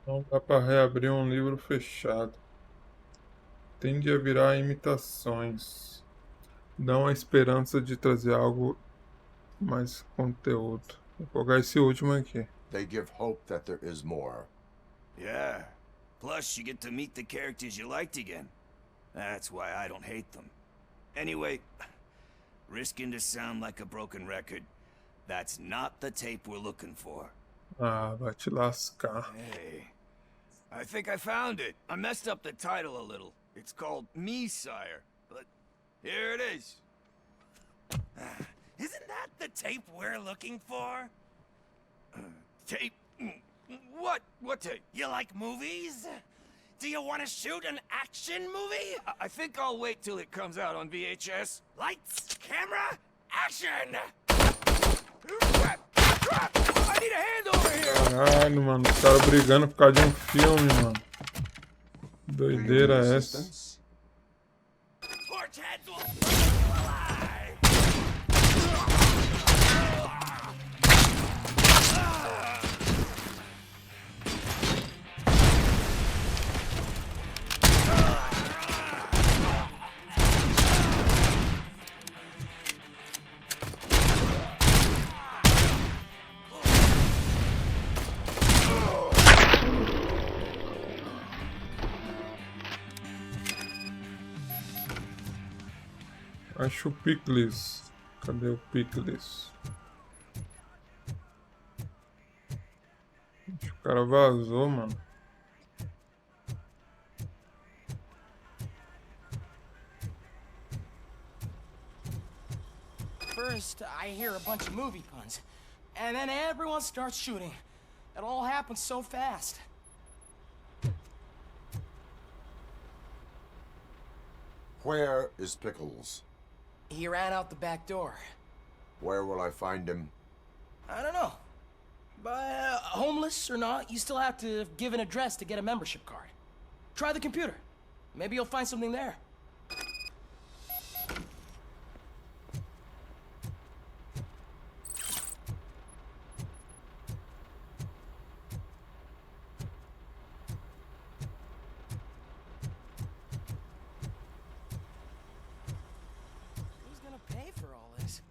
Não dá pra reabrir um livro fechado. Tende a virar imitações. Dão a esperança de trazer algo mais conteúdo. Vou colocar esse último aqui. They give hope that there is more. Yeah. Plus, you get to meet the characters you liked again. That's why I don't hate them. Anyway, risking to sound like a broken record, that's not the tape we're looking for. Ah, vai te lascar. Hey, I think I found it. I messed up the title a little. It's called Me, Sire, but here it is. Isn't that the tape we're looking for? Tape? What? What tape? You like movies? Do you want to shoot an action movie? I think I'll wait till it comes out on VHS. Lights, camera, action! I need a hand over here! Caralho, mano. Os caras brigando por causa de um filme, mano. Doideira essa. Acho o Pickles. Cadê o Pickles? Acho que o cara vazou, mano. First, I hear a bunch of movie puns, and then everyone starts shooting. It all happens so fast. Where is Pickles? He ran out the back door. Where will I find him? I don't know. But homeless or not, you still have to give an address to get a membership card. Try the computer. Maybe you'll find something there. Who's gonna pay for all this?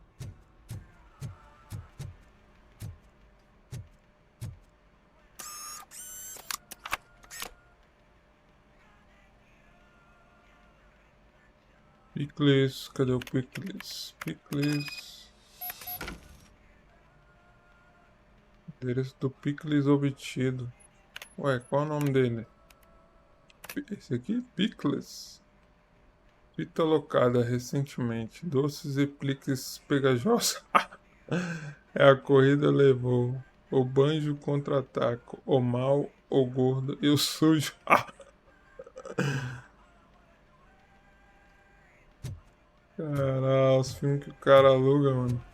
Pickles, cadê o Pickles? Pickles. Endereço do Pickles obtido. Ué, qual é o nome dele? Esse aqui? Pickles. Fita locada recentemente. Doces e pliques pegajosos. É a corrida levou. O banjo contra-ataca. O mal, o gordo e o sujo. Caralho, os filmes que o cara aluga, mano.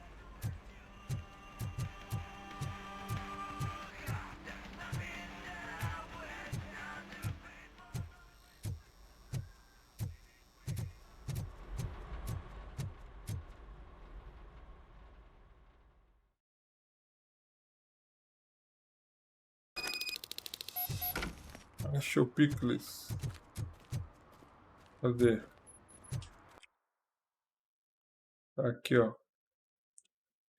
Achou Pickles. Cadê? Tá aqui, ó.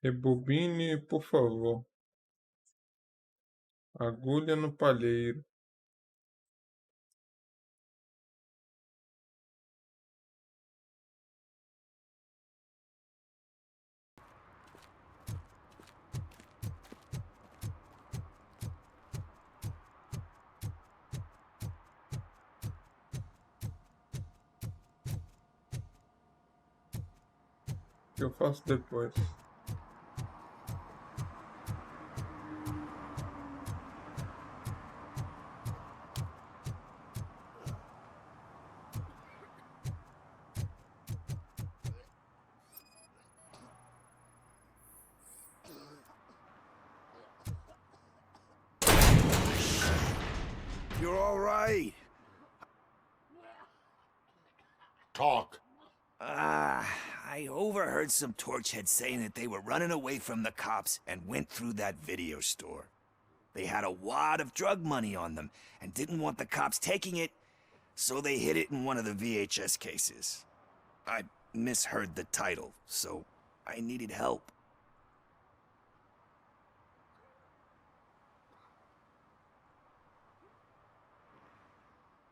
Rebobine, por favor. Agulha no palheiro. O que eu faço depois? You're all right. Talk. I overheard some torchheads saying that they were running away from the cops and went through that video store. They had a wad of drug money on them and didn't want the cops taking it, so they hid it in one of the VHS cases. I misheard the title, so I needed help.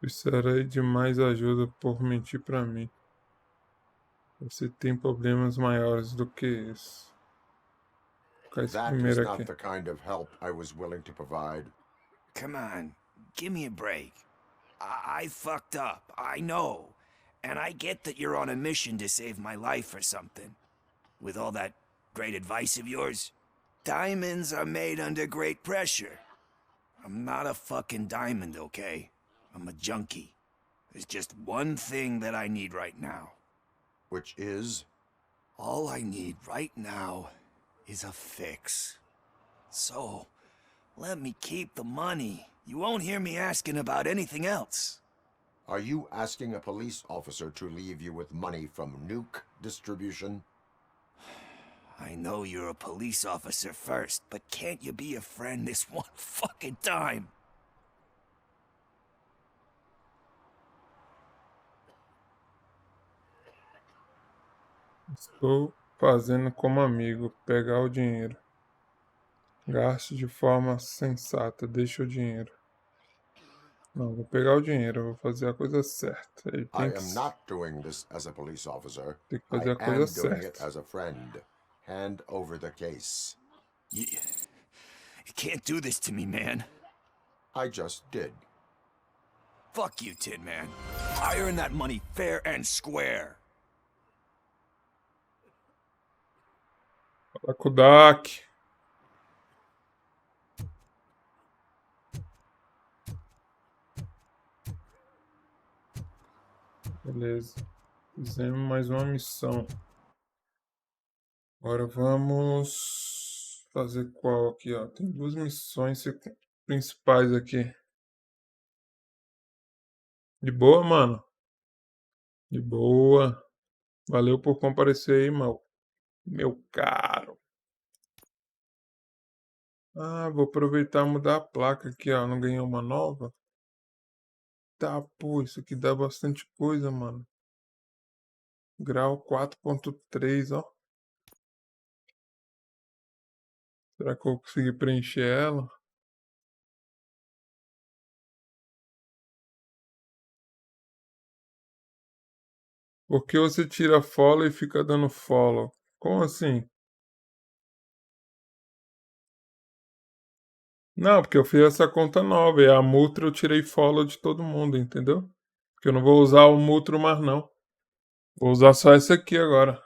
Precisarei de mais ajuda por mentir pra mim. Você tem problemas maiores do que esse. Vou colocar esse That is primeiro not aqui. the kind of help I was willing to provide. Come on, give me a break. I fucked up, I know. And I get that you're on a mission to save my life or something. With all that great advice of yours. Diamonds are made under great pressure. I'm not a fucking diamond, okay? I'm a junkie. There's just one thing that I need right now. Which is? All I need right now is a fix. So, let me keep the money. You won't hear me asking about anything else. Are you asking a police officer to leave you with money from nuke distribution? I know you're a police officer first, but can't you be a friend this one fucking time? Estou fazendo como amigo. Pegar o dinheiro. Gaste de forma sensata. Deixa o dinheiro. Não, vou pegar o dinheiro. Vou fazer a coisa certa. Ele I tem que, am not doing this as a police officer. tem que I fazer a coisa am doing it certa. as a friend. Hand over the case. You can't do this to me, man. I just did. Fuck you, Tin Man. I earned that money fair and square. Fala com o Dak. Beleza. Fizemos mais uma missão. Agora vamos fazer qual aqui, ó. Tem duas missões principais aqui. De boa, mano? De boa. Valeu por comparecer aí, meu caro. Ah, vou aproveitar e mudar a placa aqui, ó. Não ganhei uma nova? Tá, pô, isso aqui dá bastante coisa, mano. Grau 4.3, ó. Será que eu vou conseguir preencher ela? Por que você tira follow e fica dando follow? Como assim? Não, porque eu fiz essa conta nova e a MuTTrO eu tirei follow de todo mundo, entendeu? Porque eu não vou usar o MuTTrO mais não. Vou usar só essa aqui agora.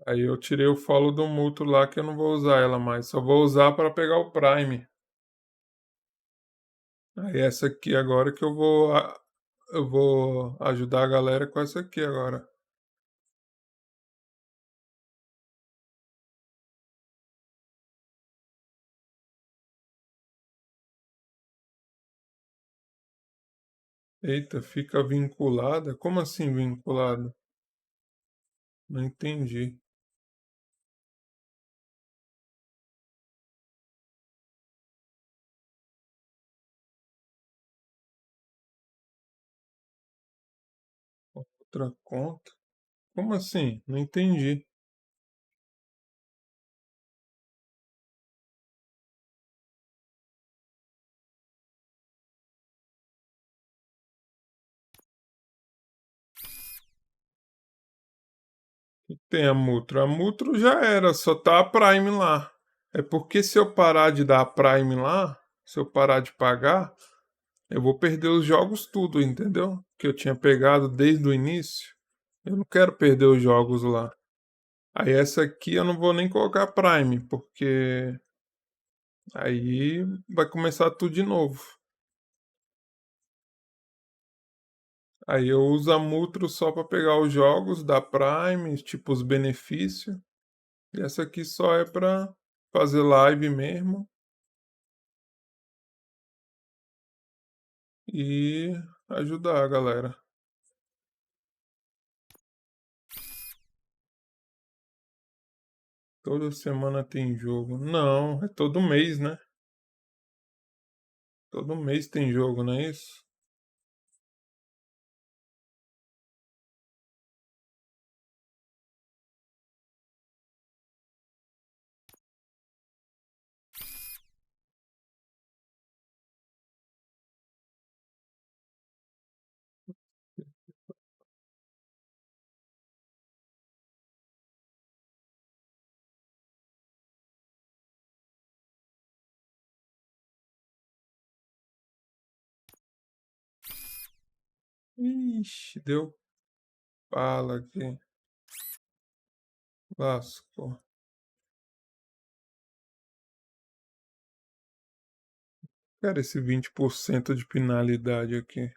Aí eu tirei o follow do MuTTrO lá que eu não vou usar ela mais. Só vou usar para pegar o Prime. Aí essa aqui agora que eu vou ajudar a galera com essa aqui agora. Eita, fica vinculada? Como assim vinculada? Não entendi. Outra conta? Como assim? Não entendi. O que tem a MuTTrO? A MuTTrO já era, só tá a Prime lá. É porque se eu parar de dar a Prime lá, se eu parar de pagar, eu vou perder os jogos tudo, entendeu? Que eu tinha pegado desde o início. Eu não quero perder os jogos lá. Aí essa aqui eu não vou nem colocar Prime, porque aí vai começar tudo de novo. Aí eu uso a MuTTrO só para pegar os jogos da Prime, tipo os benefícios. E essa aqui só é para fazer live mesmo e ajudar a galera. Toda semana tem jogo. Não, é todo mês, né? Todo mês tem jogo, não é isso? Ixi, deu pala aqui. Lascou. Quero esse 20% de penalidade aqui.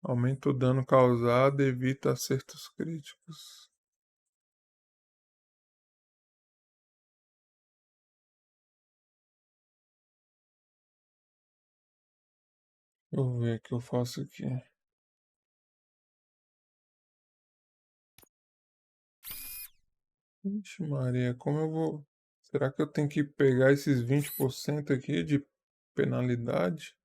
Aumenta o dano causado, evita acertos críticos. Deixa eu ver o que eu faço aqui. Ixi, Maria, como eu vou. Será que eu tenho que pegar esses 20% aqui de penalidade?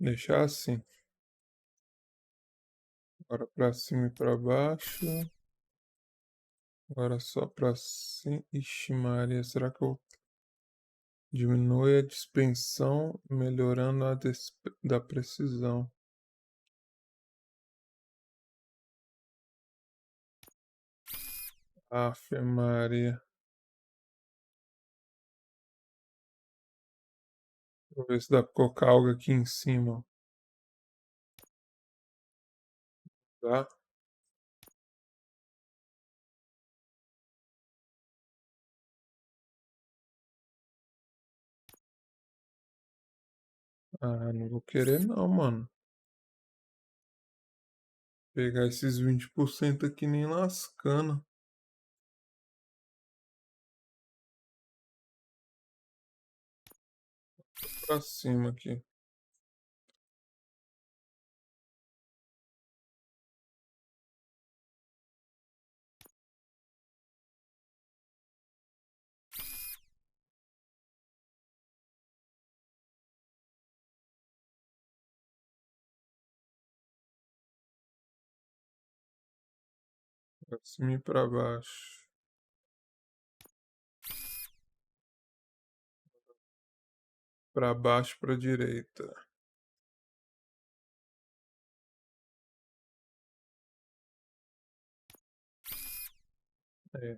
Deixar assim. Agora pra cima e pra baixo. Agora só pra cima. Ixi, Maria, será que eu diminui a dispensão, melhorando a da precisão? Afe Maria. Vou ver se dá pra colocar algo aqui em cima. Tá? Ah, não vou querer não, mano. Pegar esses 20% aqui nem lascando. Pra cima aqui. Pra cima e pra baixo. Pra baixo e pra direita. É.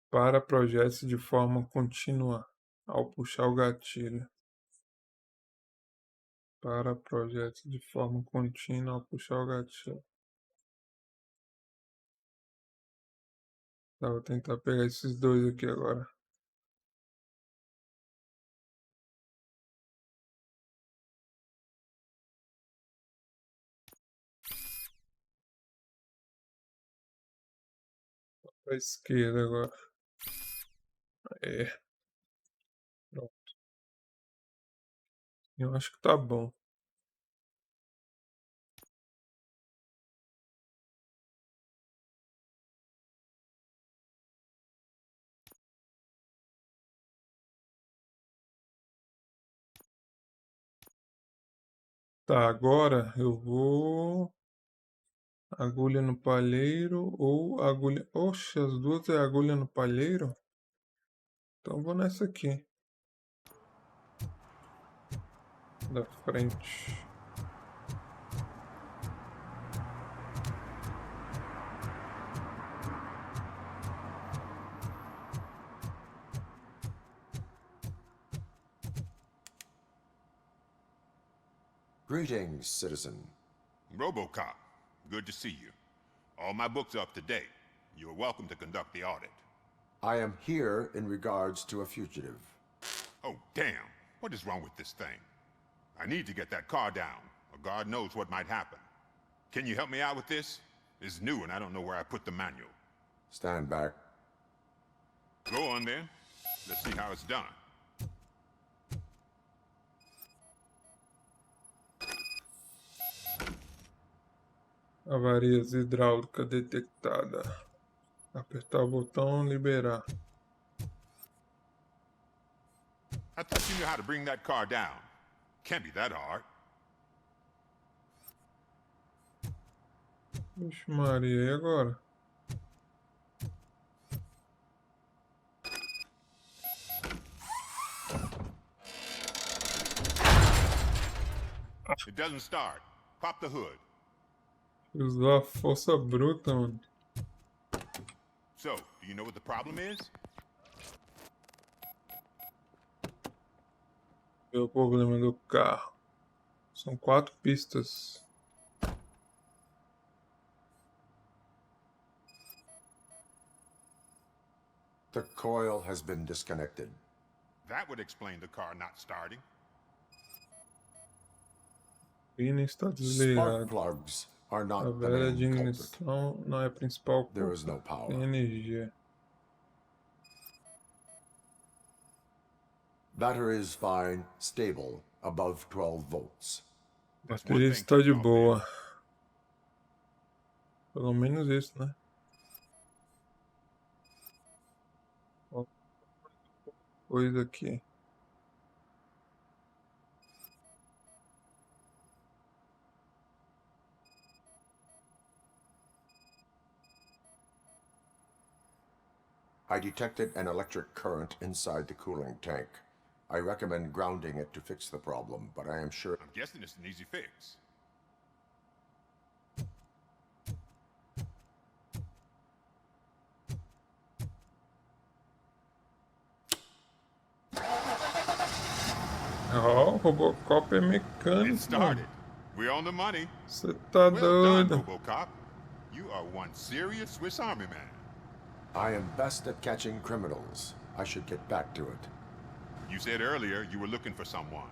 Para projetos de forma contínua ao puxar o gatilho. Para projetos de forma contínua ao puxar o gatilho. Tá, vou tentar pegar esses dois aqui agora. Pra esquerda agora. É. Pronto. Eu acho que tá bom. Tá, agora eu vou... Agulha no palheiro ou agulha... Oxe, as duas é agulha no palheiro? Então eu vou nessa aqui. Da frente. Greetings, citizen. RoboCop, good to see you. All my books are up to date. You are welcome to conduct the audit. I am here in regards to a fugitive. Oh, damn. What is wrong with this thing? I need to get that car down, or God knows what might happen. Can you help me out with this? It's new and I don't know where I put the manual. Stand back. Go on then. Let's see how it's done. Avarias hidráulica detectada. Apertar o botão, liberar. I thought you knew how to bring that car down. Can't be that hard. Vixe Maria, e agora? It doesn't start. Pop the hood. Usou a força bruta, mano. So, do you know what the problem is? É o problema do carro. São 4 pistas. The coil has been disconnected. That would explain the car not starting. Pina está Spark desligado. plugs are A not the vela de main culprit. ignição não é a principal culpa. There is no power. Tem energia. Battery is fine, stable, above 12 volts. A bateria está de boa. Pelo menos isso, né? Ó, coisa aqui. I detected an electric current inside the cooling tank. I recommend grounding it to fix the problem, but I am sure... I'm guessing it's an easy fix. Ó, o RoboCop é It mecânico, started. mano. We're on the money. Você tá Well done, doido. RoboCop. You are one serious Swiss Army man. I am best at catching criminals. I should get back to it. You said earlier you were looking for someone.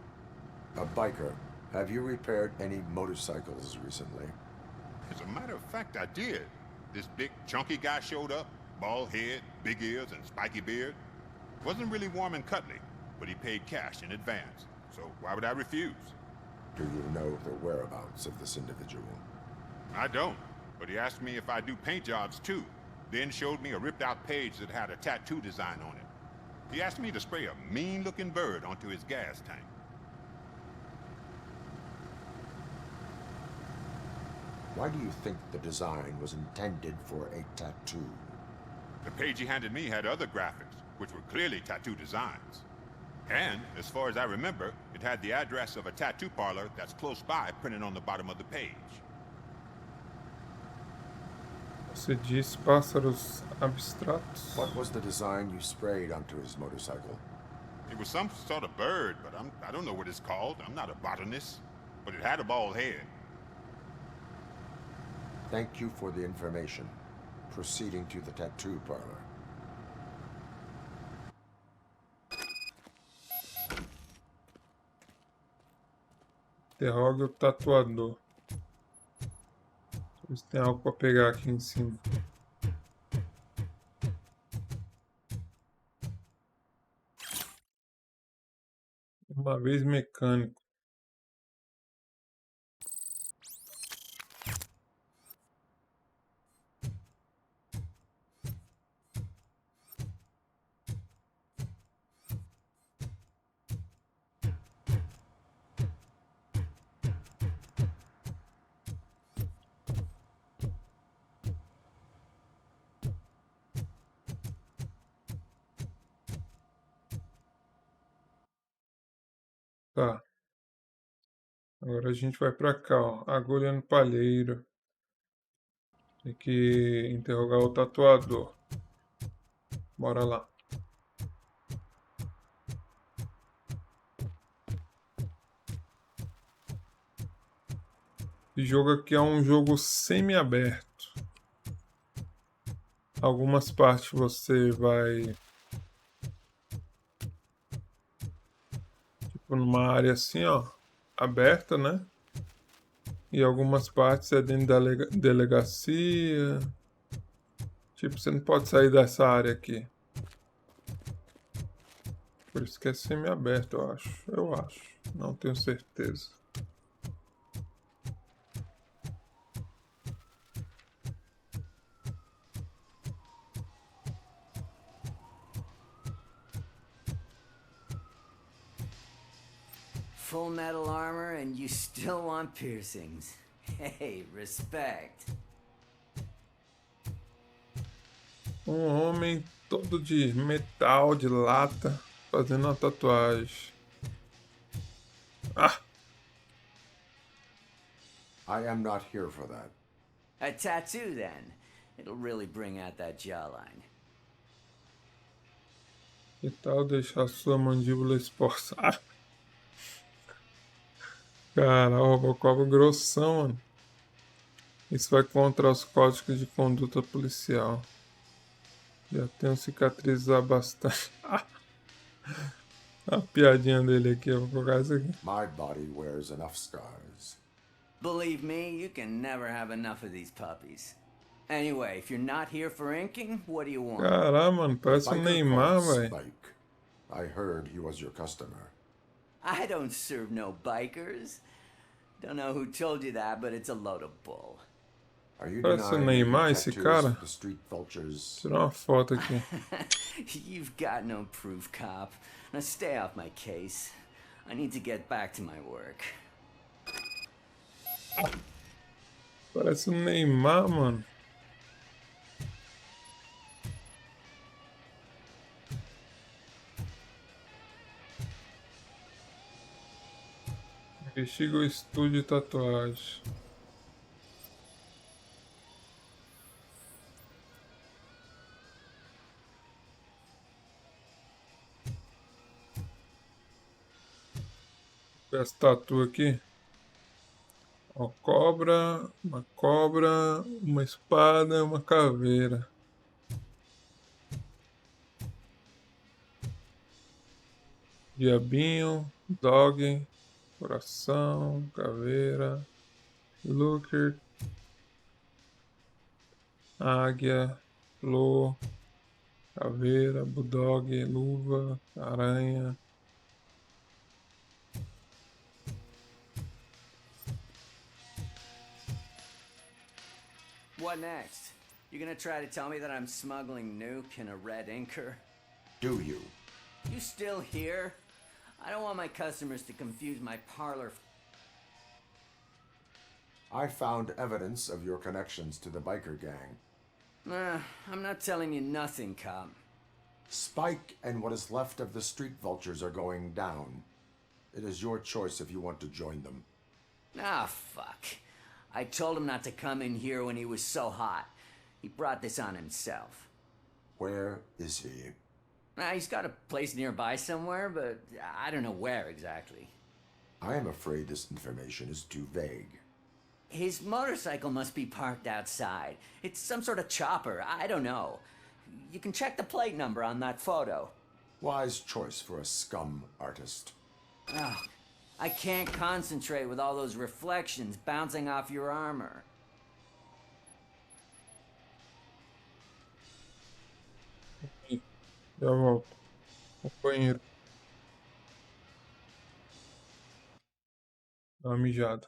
A biker. Have you repaired any motorcycles recently? As a matter of fact, I did. This big, chunky guy showed up. Bald head, big ears, and spiky beard. Wasn't really warm and cuddly, but he paid cash in advance. So why would I refuse? Do you know the whereabouts of this individual? I don't, but he asked me if I do paint jobs too. Then showed me a ripped-out page that had a tattoo design on it. He asked me to spray a mean-looking bird onto his gas tank. Why do you think the design was intended for a tattoo? The page he handed me had other graphics, which were clearly tattoo designs. And, as far as I remember, it had the address of a tattoo parlor that's close by printed on the bottom of the page. Você diz pássaros abstratos? What was the design you sprayed onto his motorcycle? It was some sort of bird, but I don't know what it's called. I'm not a botanist. But it had a bald head. Thank you for the information. Proceeding to the tattoo parlor. Interrogue o tatuador. Ver se tem algo para pegar aqui em cima. Uma vez mecânico. Tá. Agora a gente vai pra cá, ó. Agulha no palheiro. Tem que interrogar o tatuador. Bora lá. Esse jogo aqui é um jogo semi-aberto. Algumas partes você vai... Tipo numa área assim, ó. Aberta, né? E algumas partes é dentro da delegacia. Tipo, você não pode sair dessa área aqui. Por isso que é semi-aberto, eu acho. Eu acho. Não tenho certeza. Full metal armor and you still want piercings. Hey, respect. Um homem todo de metal, de lata, fazendo uma tatuagem. Ah! I am not here for that. A tattoo, then. It'll really bring out that jawline. Que tal deixar sua mandíbula exposta? Ah! Cara, o RoboCop é grossão, mano. Isso vai contra os códigos de conduta policial. Já tenho cicatrizes há bastante. A piadinha dele aqui, eu vou colocar isso aqui. My body wears enough scars. Believe me, you can never have enough of these puppies. Anyway, if you're not here for inking, what do you want? Caralho, mano, parece um Neymar, velho. Spike. I heard he was your customer. I don't serve no bikers. Don't know who told you that, but it's a load of bull. Are you Parece o denying Neymar, the esse tattoos cara. the street vultures? Tirar uma foto aqui. You've got no proof, cop. Now stay off my case. I need to get back to my work. Parece um Neymar, mano. Investiga o estúdio de tatuagem. Essa tatu aqui. Ó, cobra, uma espada, uma caveira. Diabinho, dog, coração, caveira, looker, águia, flor, caveira, bulldog, luva, aranha. What next? You gonna try to tell me that I'm smuggling nuke in a red inker? Do you? You still here? I don't want my customers to confuse my parlor. I found evidence of your connections to the biker gang. I'm not telling you nothing, cop. Spike and what is left of the street vultures are going down. It is your choice if you want to join them. Ah, fuck. I told him not to come in here when he was so hot. He brought this on himself. Where is he? He's got a place nearby somewhere, but I don't know where exactly. I am afraid this information is too vague. His motorcycle must be parked outside. It's some sort of chopper, I don't know. You can check the plate number on that photo. Wise choice for a scum artist. Oh, I can't concentrate with all those reflections bouncing off your armor. Já volto. O banheiro. Dá uma mijada.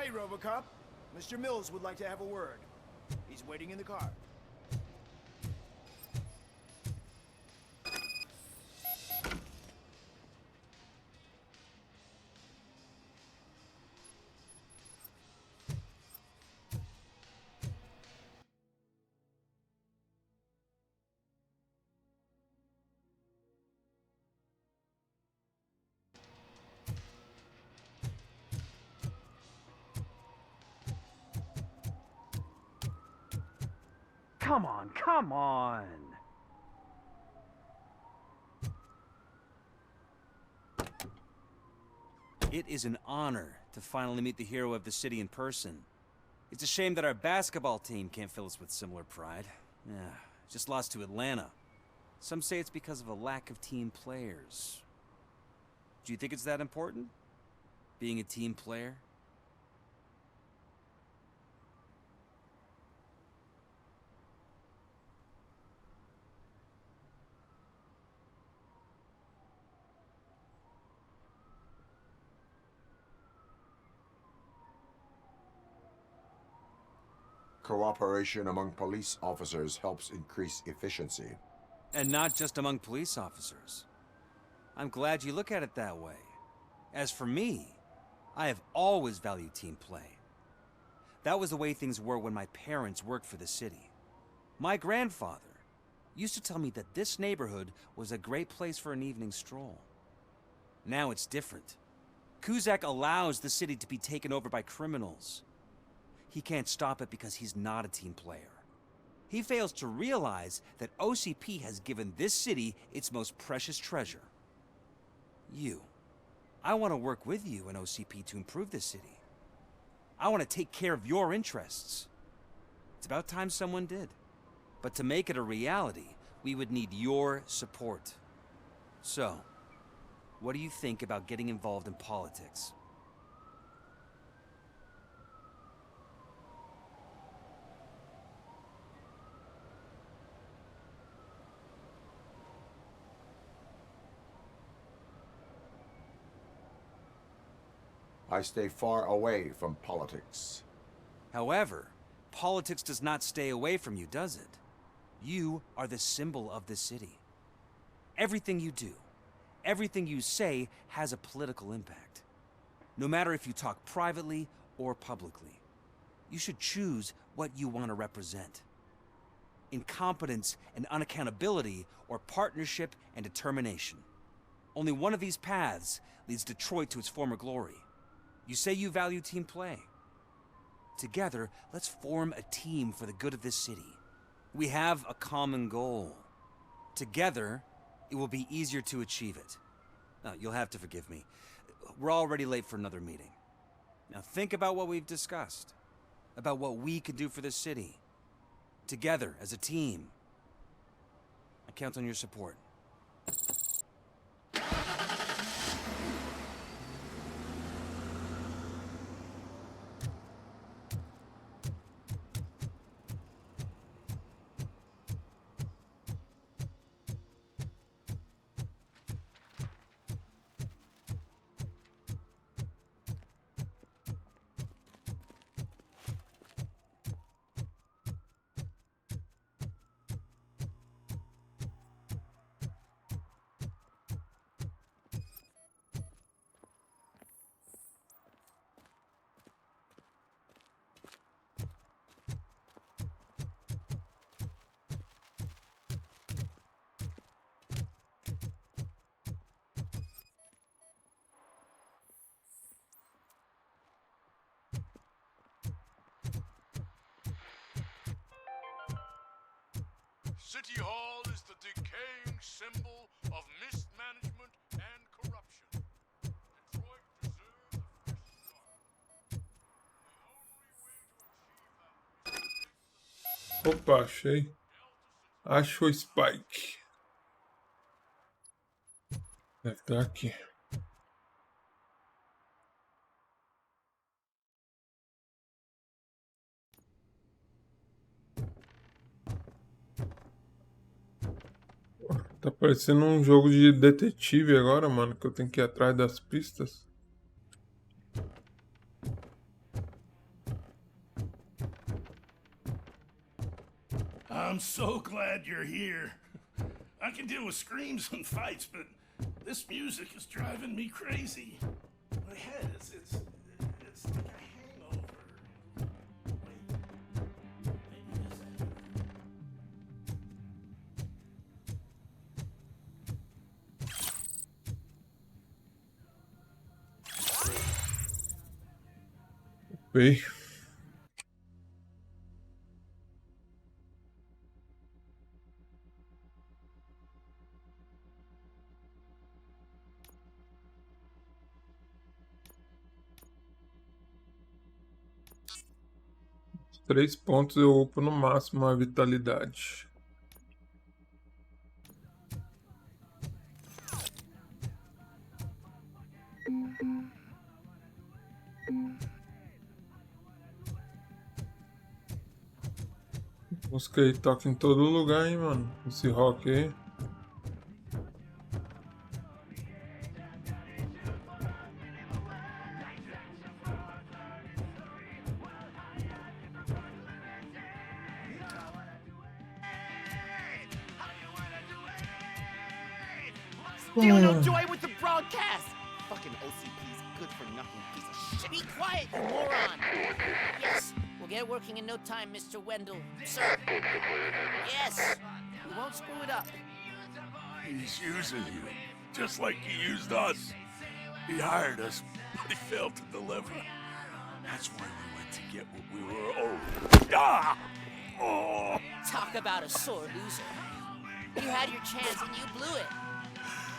Hey, RoboCop. Mr. Mills would like to have a word. He's waiting in the car. Come on, come on! It is an honor to finally meet the hero of the city in person. It's a shame that our basketball team can't fill us with similar pride. Yeah, just lost to Atlanta. Some say it's because of a lack of team players. Do you think it's that important? Being a team player? cooperation among police officers helps increase efficiency. And not just among police officers. I'm glad you look at it that way. As for me, I have always valued team play. That was the way things were when my parents worked for the city. My grandfather used to tell me that this neighborhood was a great place for an evening stroll. Now it's different. Cusack allows the city to be taken over by criminals. He can't stop it because he's not a team player. He fails to realize that OCP has given this city its most precious treasure. You. I want to work with you and OCP to improve this city. I want to take care of your interests. It's about time someone did. But to make it a reality, we would need your support. So, what do you think about getting involved in politics? I stay far away from politics. However, politics does not stay away from you, does it? You are the symbol of the city. Everything you do, everything you say has a political impact. No matter if you talk privately or publicly, you should choose what you want to represent. Incompetence and unaccountability, or partnership and determination. Only one of these paths leads Detroit to its former glory. You say you value team play. Together, let's form a team for the good of this city. We have a common goal. Together, it will be easier to achieve it. Now, you'll have to forgive me. We're already late for another meeting. Now think about what we've discussed. About what we can do for this city. Together, as a team. I count on your support. City Hall is the decaying symbol of mismanagement and corruption. Detroit deserves a fresh start. Opa, achei. Acho o Spike. Deve estar aqui. Tá parecendo um jogo de detetive agora, mano, que eu tenho que ir atrás das pistas. I'm so glad you're here. I can deal with screams and fights, but this music is driving me crazy. My head is it's like a hangover. Bem. Os 3 pontos eu upo no máximo a vitalidade. Música aí toca em todo lugar, hein, mano. Esse rock aí. Feel no joy with the broadcast. Fucking OCP's good for nothing piece of shit. Be quiet, you moron. Yes, we'll get it working in no time, Mr. Wendell. Sir. Yes. We won't screw it up. He's using you, just like he used us. He hired us, but he failed to deliver. That's why we went to get what we were owed. Ah! Oh! Talk about a sore loser. You had your chance and you blew it.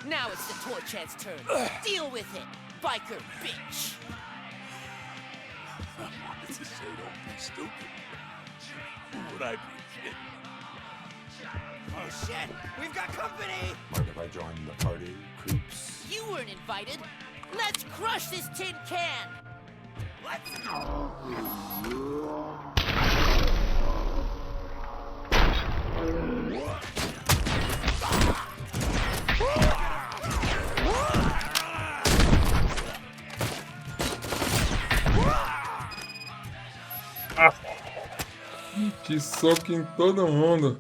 Now it's the toy chat's turn. Deal with it, biker bitch. I wanted to say don't be stupid. Who would I be kidding? Oh shit, we've got company! Mind if I join the party, creeps? You weren't invited. Let's crush this tin can! Let's go! Ah, que soco em todo mundo.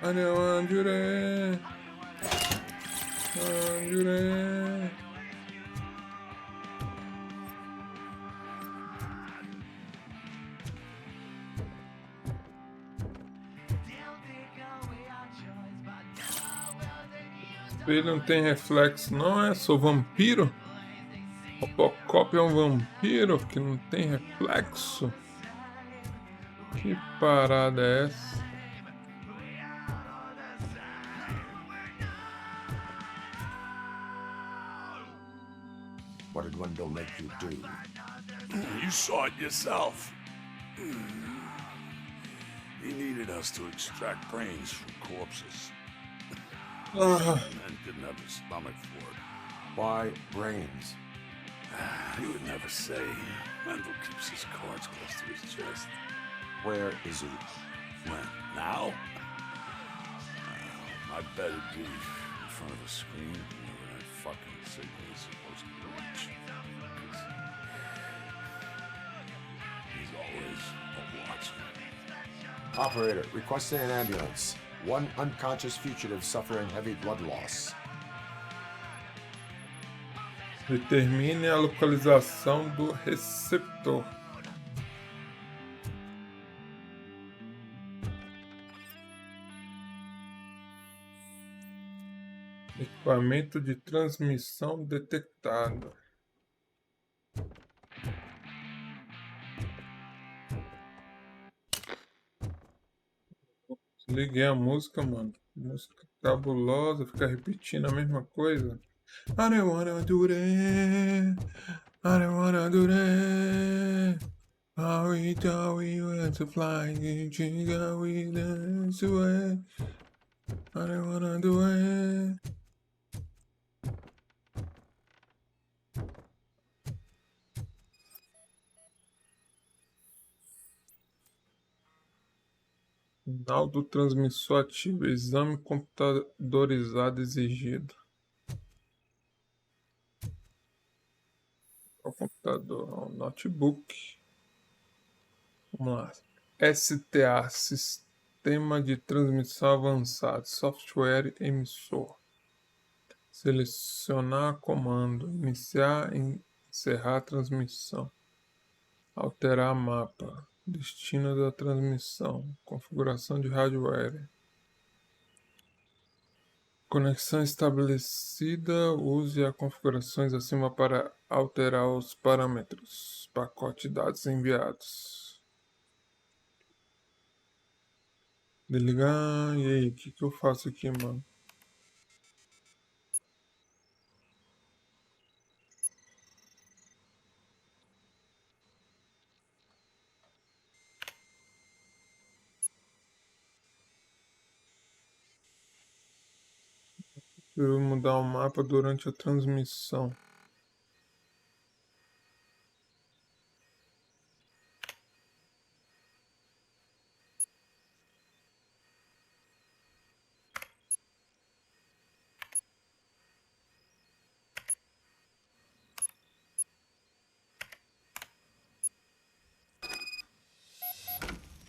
Andure. Ele não tem reflexo, não é? Sou vampiro? RoboCop é um vampiro que não tem reflexo? Que parada é essa? What did Wendell make you do? You saw it yourself. He needed us to extract brains from corpses. And didn't have the stomach for it. Why brains? He would never say. Wendell keeps his cards close to his chest. Where is he? When? Now? I bet it'd be in front of a screen wherever that fucking signal is supposed to reach. He's always watching. Operator, requesting an ambulance. One unconscious fugitive suffering heavy blood loss. Determine a localização do receptor. Equipamento de transmissão detectado. Liguei a música, mano. Música cabulosa, ficar repetindo a mesma coisa. I don't wanna do that. I don't wanna do that. Are we want to fly? Jingle we dance away. I don't wanna do it. Sinal do transmissor ativo. Exame computadorizado exigido. O computador, o notebook. Vamos lá. STA, Sistema de Transmissão Avançado, Software Emissor. Selecionar comando. Iniciar e encerrar a transmissão. Alterar mapa. Destino da transmissão. Configuração de hardware. Conexão estabelecida. Use as configurações acima para alterar os parâmetros. Pacote de dados enviados. Desligar. E aí, o que eu faço aqui, mano? Eu vou mudar o mapa durante a transmissão.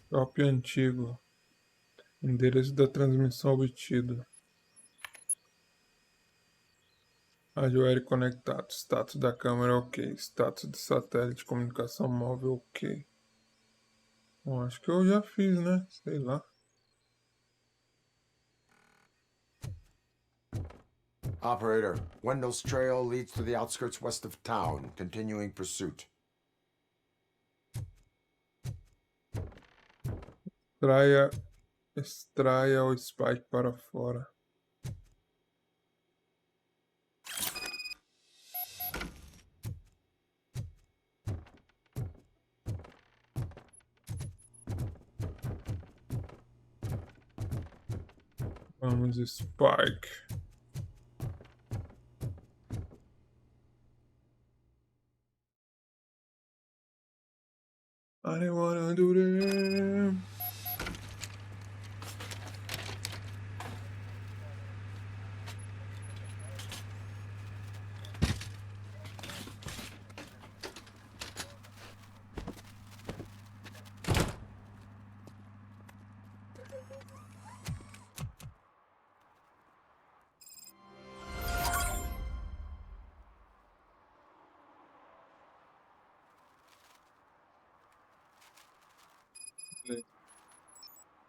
Próprio antigo. Endereço da transmissão obtido. Hardware conectado. Status da câmera ok. Status de satélite de comunicação móvel ok. Bom, acho que eu já fiz, né? Sei lá. Operator, Wendell's trail leads to the outskirts west of town, continuing pursuit. Extraia o Spike para fora. Vamos, Spike. I don't wanna do that.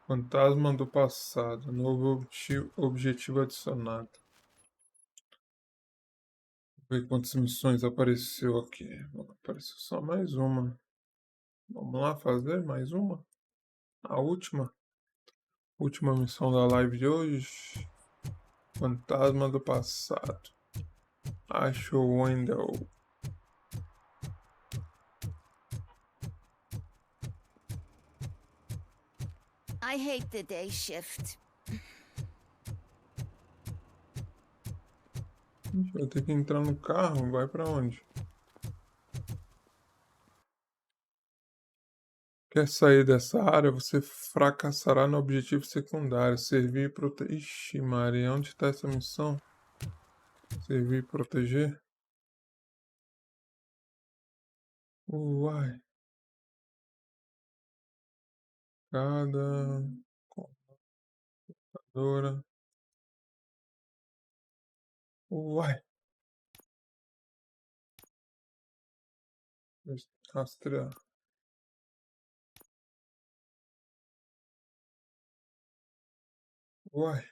Fantasma do passado. Novo objetivo adicionado. Vou ver quantas missões apareceu aqui. Apareceu só mais uma. Vamos lá fazer mais uma. A última. Última missão da live de hoje. Fantasma do passado. Acho o Wendell. I hate the day shift. Vai ter que entrar no carro. Vai pra onde? Quer sair dessa área? Você fracassará no objetivo secundário. Servir e proteger. Ixi, Maria, onde está essa missão? Servir e proteger? Uai. Cada computadora. Uai. Rastrear. Uai.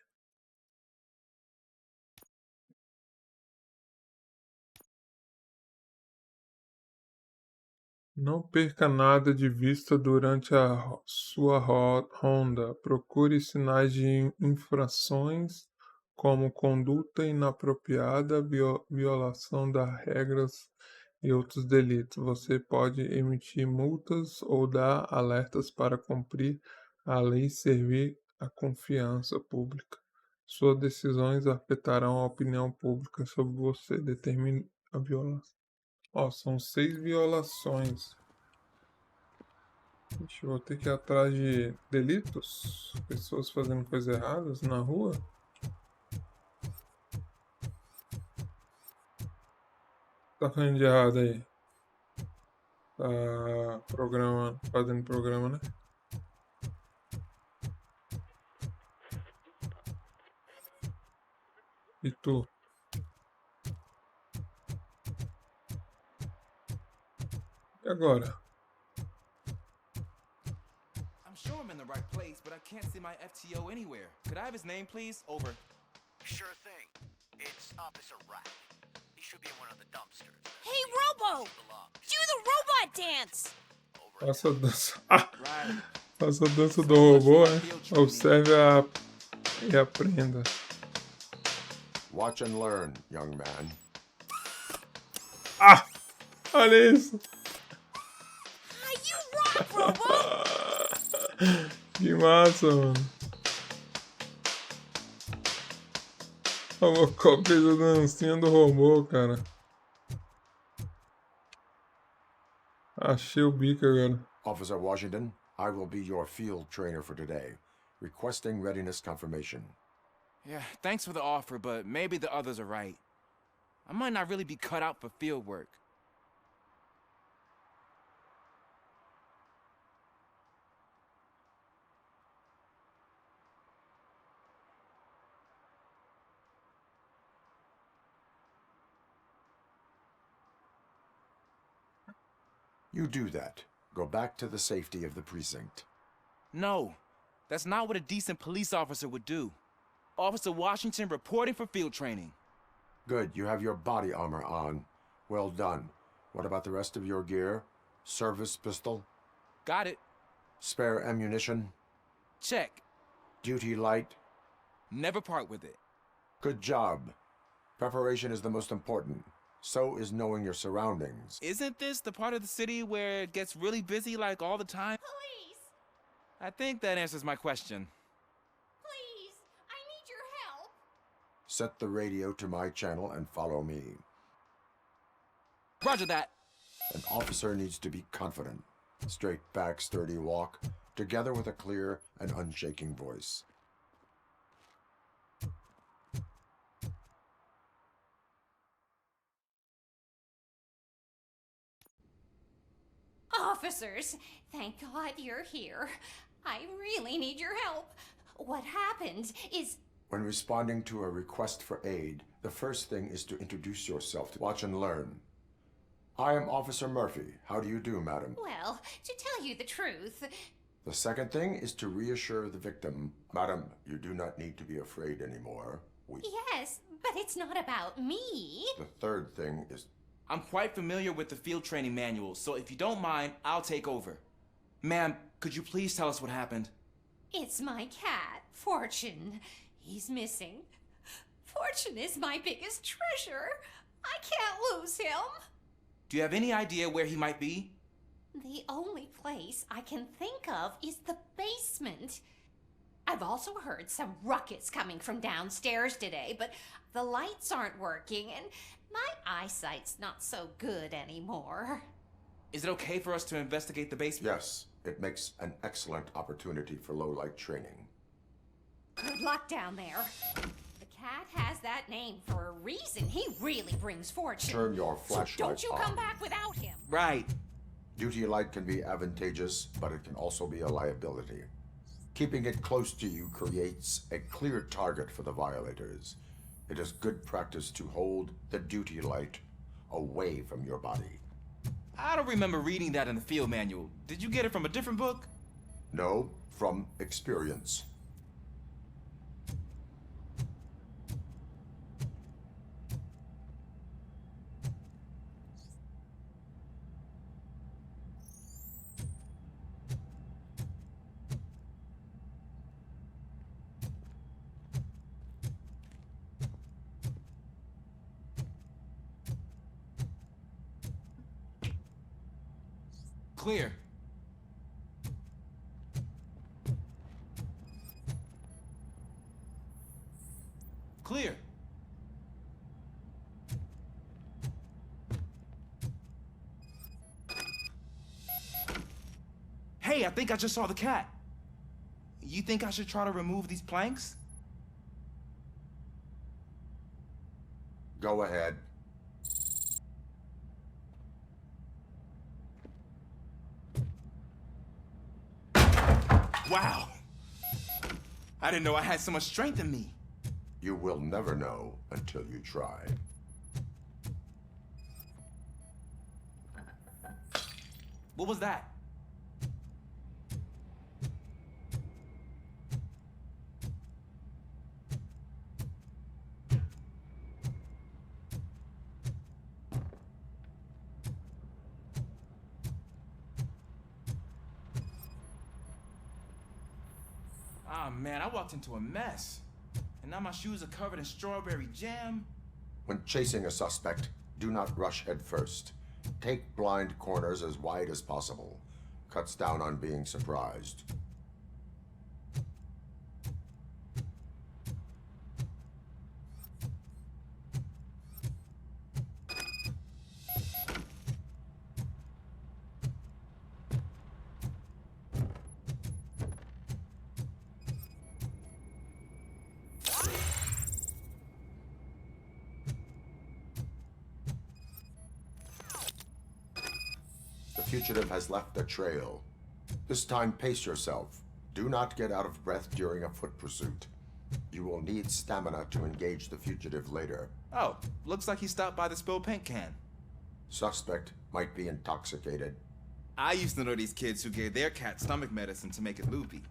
Não perca nada de vista durante a sua ronda. Procure sinais de infrações, como conduta inapropriada, violação das regras e outros delitos. Você pode emitir multas ou dar alertas para cumprir a lei e servir a confiança pública. Suas decisões afetarão a opinião pública sobre você. Determine a violação. Ó, são 6 violações. Ixi, vou ter que ir atrás de delitos? Pessoas fazendo coisas erradas na rua? Tá fazendo de errado aí? Tá fazendo programa, né? E tu? E agora? I'm sure I'm in the right place, but I can't see my FTO anywhere. Could I have his name, please? Over. Sure thing. It's Officer Rat. He should be in one of the dumpsters. Hey, Robo! Do the robot dance! Faça a dança. Faça a dança do robô, né? Observe e aprenda. Watch and learn, young man. Ah! Olha isso! You rock, Robo! Que massa, mano. RoboCop fez a dancinha do robô, cara. Achei o bico agora. Officer Washington, I will be your field trainer for today. Requesting readiness confirmation. Yeah, thanks for the offer, but maybe the others are right. I might not really be cut out for field work. You do that. Go back to the safety of the precinct. No, that's not what a decent police officer would do. Officer Washington reporting for field training. Good, you have your body armor on. Well done. What about the rest of your gear? Service pistol? Got it. Spare ammunition? Check. Duty light? Never part with it. Good job. Preparation is the most important. So is knowing your surroundings. Isn't this the part of the city where it gets really busy like all the time? Police! I think that answers my question. Please! I need your help! Set the radio to my channel and follow me. Roger that. An officer needs to be confident. Straight back, sturdy walk, together with a clear and unshaking voice. Officers, thank God you're here. I really need your help. What happened is... When responding to a request for aid, the first thing is to introduce yourself to watch and learn. I am Officer Murphy. How do you do, madam? Well, to tell you the truth... The second thing is to reassure the victim. Madam, you do not need to be afraid anymore. Yes, but it's not about me. The third thing is... I'm quite familiar with the field training manual, so if you don't mind, I'll take over. Ma'am, could you please tell us what happened? It's my cat, Fortune. He's missing. Fortune is my biggest treasure. I can't lose him. Do you have any idea where he might be? The only place I can think of is the basement. I've also heard some ruckus coming from downstairs today, but the lights aren't working and my eyesight's not so good anymore. Is it okay for us to investigate the basement? Yes, it makes an excellent opportunity for low-light training. Good luck down there. The cat has that name for a reason. He really brings fortune. Turn your So flashlight don't you on. come back without him. Right. Duty light can be advantageous, but it can also be a liability. Keeping it close to you creates a clear target for the violators. It is good practice to hold the duty light away from your body. I don't remember reading that in the field manual. Did you get it from a different book? No, from experience. Clear. Clear. Hey, I think I just saw the cat. You think I should try to remove these planks? Go ahead. Wow. I didn't know I had so much strength in me. You will never know until you try. What was that? Ah, man, I walked into a mess. And now my shoes are covered in strawberry jam. When chasing a suspect, do not rush head first. Take blind corners as wide as possible. Cuts down on being surprised. fugitive has left a trail. This time, pace yourself. Do not get out of breath during a foot pursuit. You will need stamina to engage the fugitive later. Oh, looks like he stopped by the spilled paint can. Suspect might be intoxicated. I used to know these kids who gave their cat stomach medicine to make it loopy.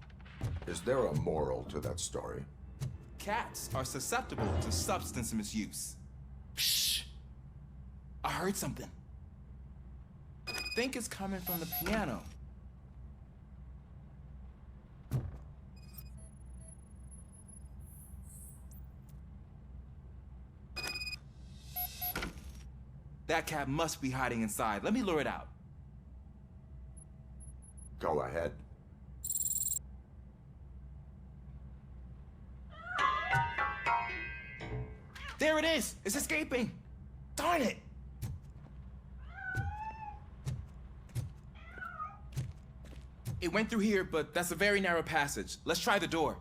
Is there a moral to that story? Cats are susceptible to substance misuse. Shh! I heard something. I think it's coming from the piano. That cat must be hiding inside. Let me lure it out. Go ahead. There it is! It's escaping! Darn it! It went through here, but that's a very narrow passage. Let's try the door.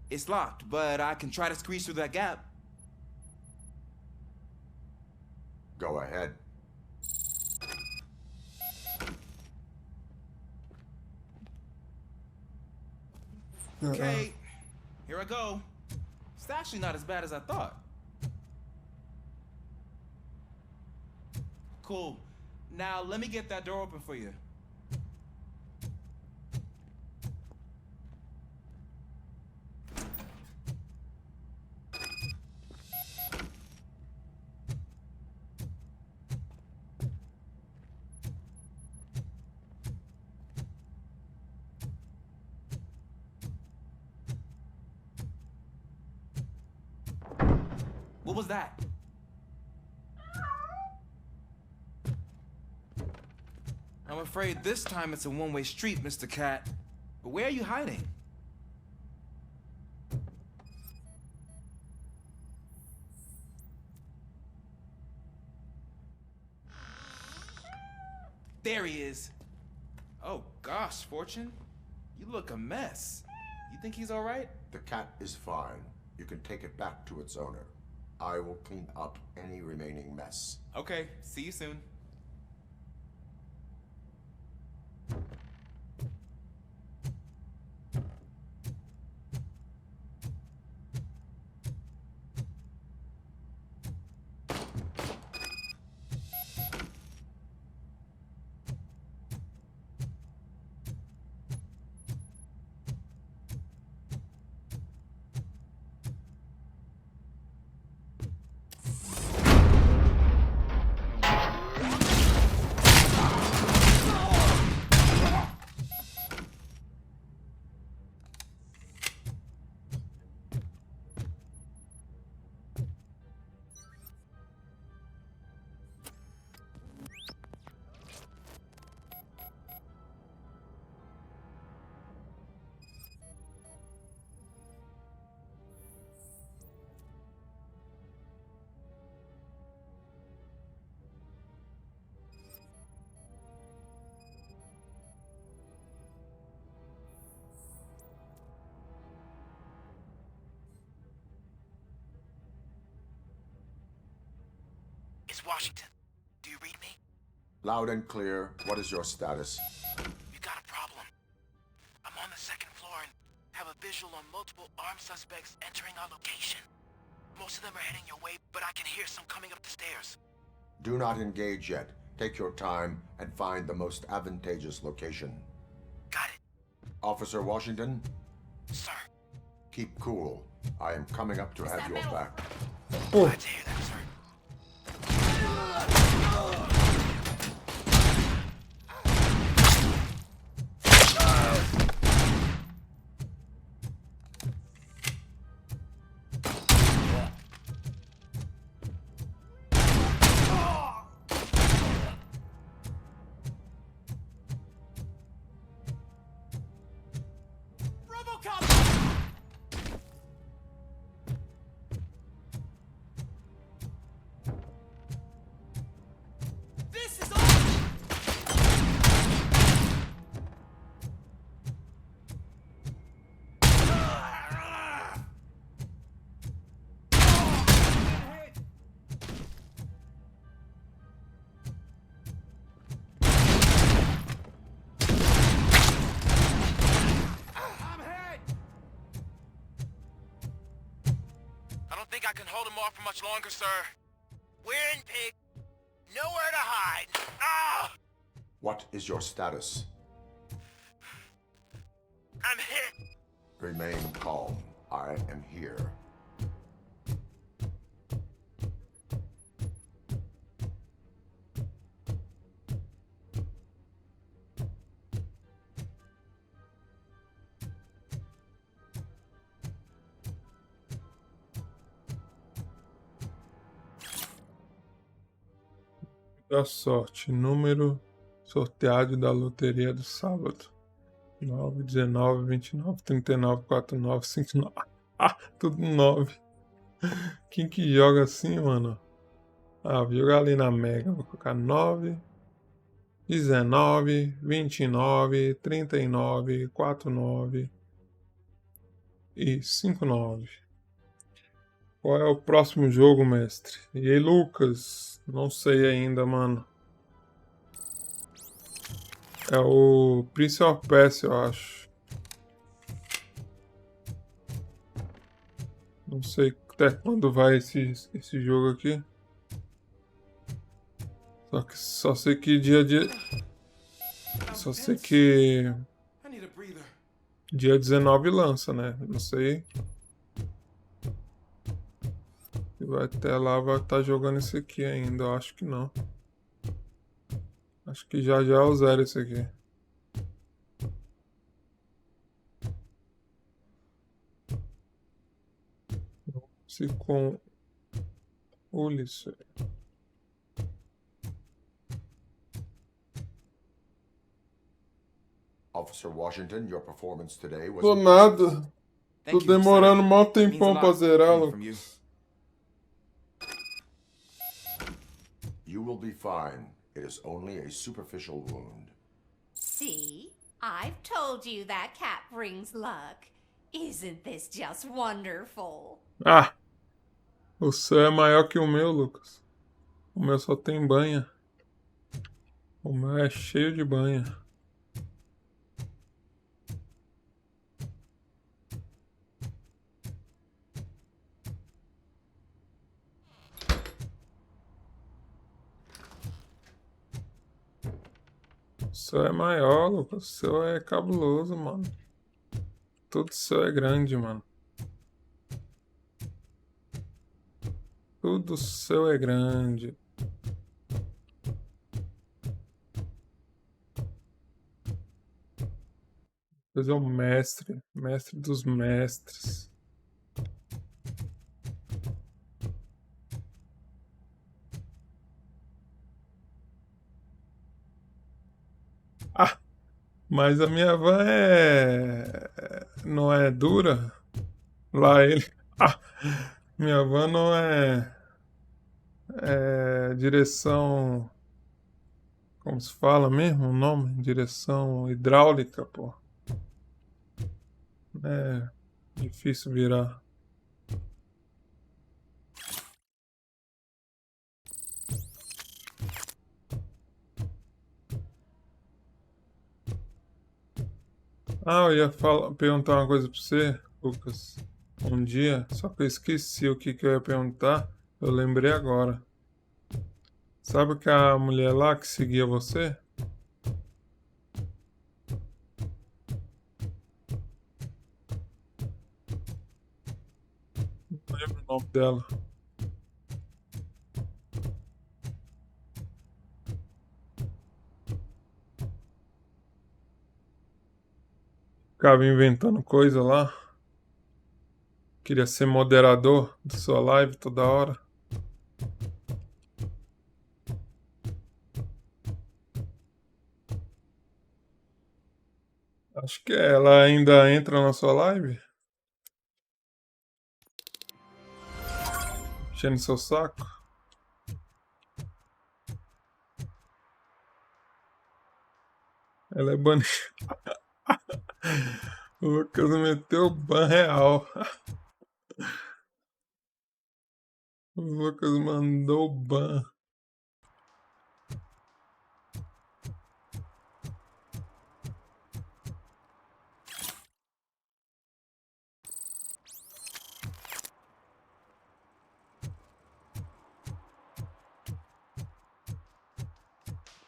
It's locked, but I can try to squeeze through that gap. Go ahead. Okay, here I go. It's actually not as bad as I thought. Cool. Now let me get that door open for you. What was that? I'm afraid this time it's a one-way street, Mr. Cat. But where are you hiding? There he is. Oh gosh, Fortune. You look a mess. You think he's all right? The cat is fine. You can take it back to its owner. I will clean up any remaining mess. Okay, see you soon. It's Washington. Do you read me? Loud and clear. What is your status? We got a problem. I'm on the second floor and have a visual on multiple armed suspects entering our location. Most of them are heading your way, but I can hear some coming up the stairs. Do not engage yet. Take your time and find the most advantageous location. Got it. Officer Washington? Sir. Keep cool. I am coming up to have your back. Glad to hear that, sir. RoboCop! think I can hold him off for much longer, sir? We're in pig. Nowhere to hide. Ah! What is your status? I'm hit. Remain calm. I am here. Da sorte, número sorteado da loteria do sábado. 9, 19, 29, 39, 49, 59. Ah, tudo 9. Quem que joga assim, mano? Ah, vou jogar ali na Mega. Vou colocar 9, 19, 29, 39, 49 e 59. Qual é o próximo jogo, mestre? E aí, Lucas? Não sei ainda, mano. É o Prince of Persia, eu acho. Não sei até quando vai esse jogo aqui. Só sei que Só sei que dia 19 lança, né? Não sei. E vai até lá, vai estar jogando esse aqui ainda. Eu acho que não. Acho que já eu zero esse aqui. Se com Ulisses. Officer Washington, your performance today was Tô nada. Tô demorando mó tempão pra zerar, Lucas. You will be fine. It is only a superficial wound. See? I've told you that cat brings luck. Isn't this just wonderful? Ah! O seu é maior que o meu, Lucas. O meu só tem banha. O meu é cheio de banha. O seu é maior, Lucas. O seu é cabuloso, mano. Tudo seu é grande, mano. Tudo seu é grande. Deus é o mestre. Mestre dos mestres. Ah! Mas a minha van não é dura. Lá ele... Ah! Minha van não é... direção... Como se fala mesmo o nome? Direção hidráulica, pô. É difícil virar. Ah, eu ia perguntar uma coisa pra você, Lucas. Um dia, só que eu esqueci o que eu ia perguntar. Eu lembrei agora. Sabe que a mulher lá que seguia você? Não lembro o nome dela. Ficava inventando coisa lá. Queria ser moderador da sua live toda hora. Acho que ela ainda entra na sua live. Enchendo seu saco. Ela é banida. O Lucas meteu ban real. O Lucas mandou ban.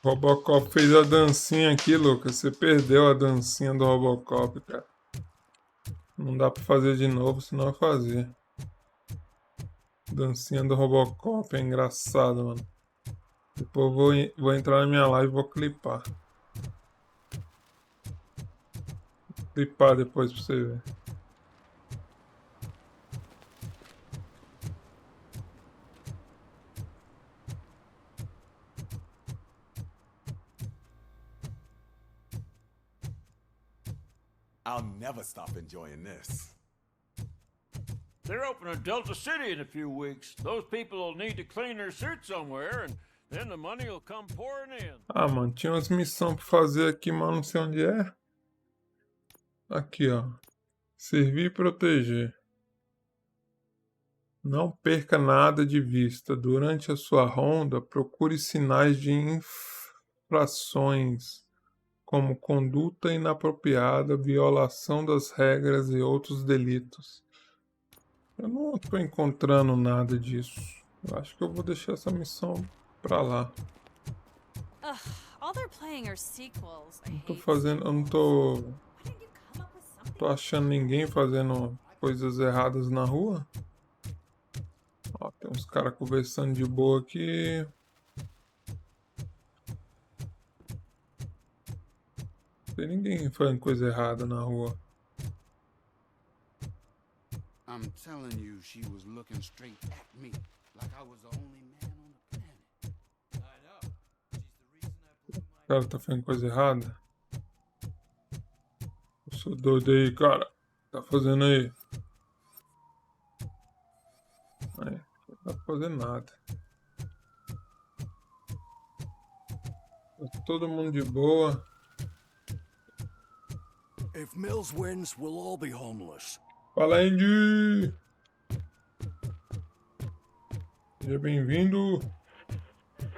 Robocop fez a dancinha aqui, Lucas. Você perdeu a dancinha do Robocop, cara. Não dá pra fazer de novo, senão eu fazia. Dancinha do Robocop, é engraçado, mano. Depois eu vou entrar na minha live e vou clipar. Clipar depois pra você ver. I'll never stop enjoying this. They're opening Delta City in a few weeks. Those people will need to clean their suits somewhere, and then the money will come pouring in. Ah, mano, tinha umas missões pra fazer aqui, mas não sei onde é. Aqui, ó. Servir e proteger. Não perca nada de vista. Durante a sua ronda, procure sinais de infrações, como conduta inapropriada, violação das regras e outros delitos. Eu não estou encontrando nada disso. Eu acho que eu vou deixar essa missão pra lá. All they're playing are sequels. Não tô fazendo, eu não tô achando ninguém fazendo coisas erradas na rua. Ó, tem uns caras conversando de boa aqui. Não tem ninguém fazendo coisa errada na rua. I'm telling you, she was looking straight at me, like I was the only man on the planet. I know. She's the reason I blew my... O cara tá fazendo coisa errada. Eu sou doido aí, cara. Tá fazendo aí? Aí, não dá pra fazer nada. Tá todo mundo de boa. If Mills wins, we'll all be homeless. Fala, Andy! Seja bem-vindo.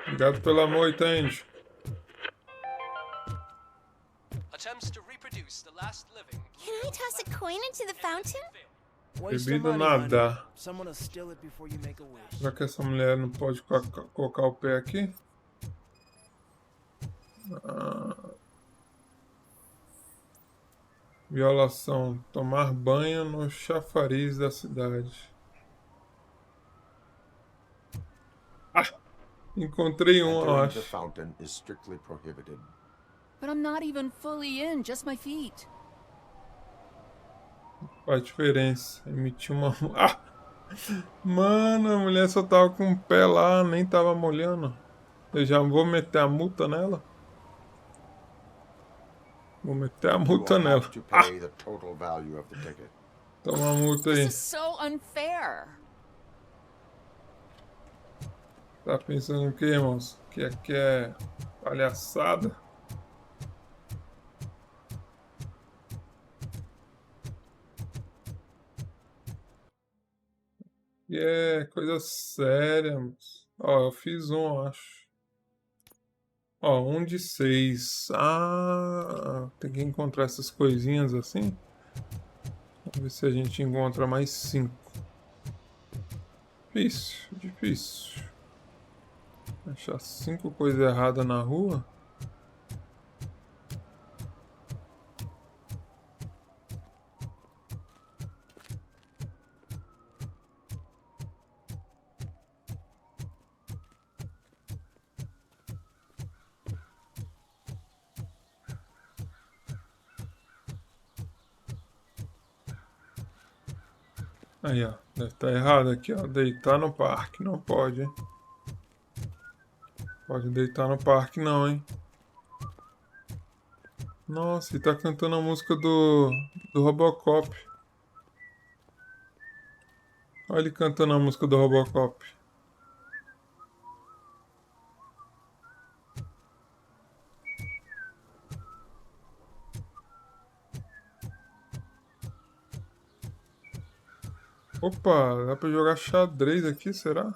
Obrigado pela moita, Andy. Attempts to reproduce the last living. Can I toss a coin into the fountain? Bebido nada. Já que essa mulher não pode colocar o pé aqui. Violação. Tomar banho no chafariz da cidade. Ah! Encontrei um, eu acho. The fountain is strictly prohibited. But I'm not even fully in, just my feet. Faz diferença. Emitiu uma... Ah! Mano, a mulher só tava com o pé lá, nem tava molhando. Eu já vou meter a multa nela. Vou meter a multa nela. Ah! Toma a multa aí. This is so unfair. Tá pensando o que, irmãos? Que aqui é palhaçada? E é coisa séria, moço. Ó, eu fiz um, eu acho. Ó, 1 de 6. Ah, tem que encontrar essas coisinhas assim. Vamos ver se a gente encontra mais 5. Difícil, difícil. Achar 5 coisas erradas na rua. Aí, ó. Deve estar errado aqui, ó. Deitar no parque. Não pode, hein? Pode deitar no parque, não, hein? Nossa, ele tá cantando a música do RoboCop. Olha ele cantando a música do RoboCop. Opa, dá pra jogar xadrez aqui, será?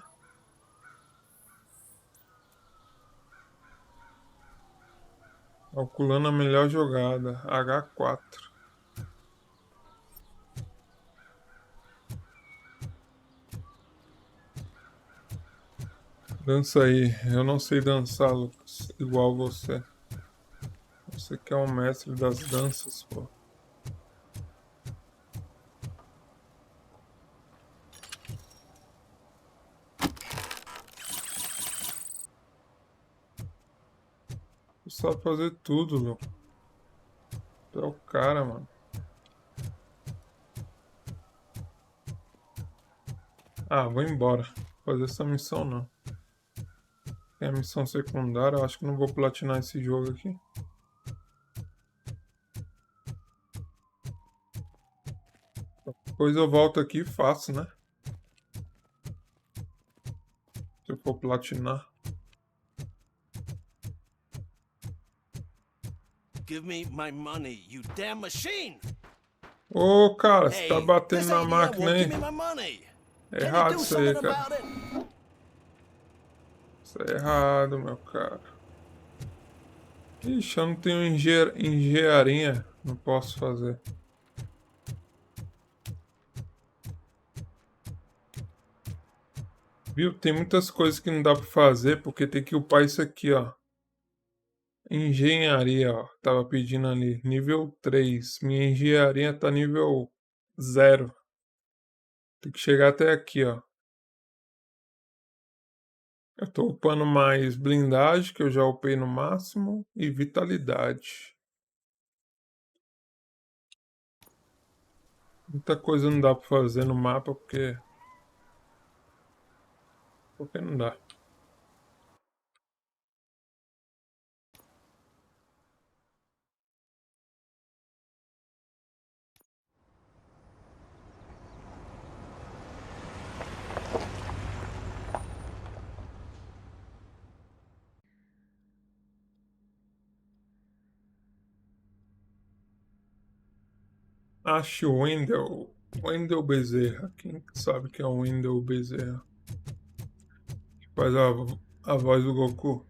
Calculando a melhor jogada. H4. Dança aí. Eu não sei dançar, Lucas. igual você. Você que é o mestre das danças, pô. Só fazer tudo, meu. Tu é o cara, mano. Ah, vou embora. Fazer essa missão não. Tem a missão secundária, eu acho que não vou platinar esse jogo aqui. Depois eu volto aqui e faço, né? Se eu for platinar. Give me my money, you damn machine! Ô, cara, você tá Hey, batendo this na ain't máquina it, aí. give me my money. É errado isso aí, cara. Isso é errado, meu cara. Ixi, eu não tenho engenharia. Não posso fazer. Viu? Tem muitas coisas que não dá pra fazer porque tem que upar isso aqui, ó. Engenharia, ó. Tava pedindo ali. Nível 3. Minha engenharia tá nível 0. Tem que chegar até aqui, ó. Eu tô upando mais blindagem, que eu já upei no máximo, e vitalidade. Muita coisa não dá pra fazer no mapa porque não dá. Ache o Wendell. Wendell Bezerra. Quem sabe que é o Wendell Bezerra? Que faz a voz do Goku.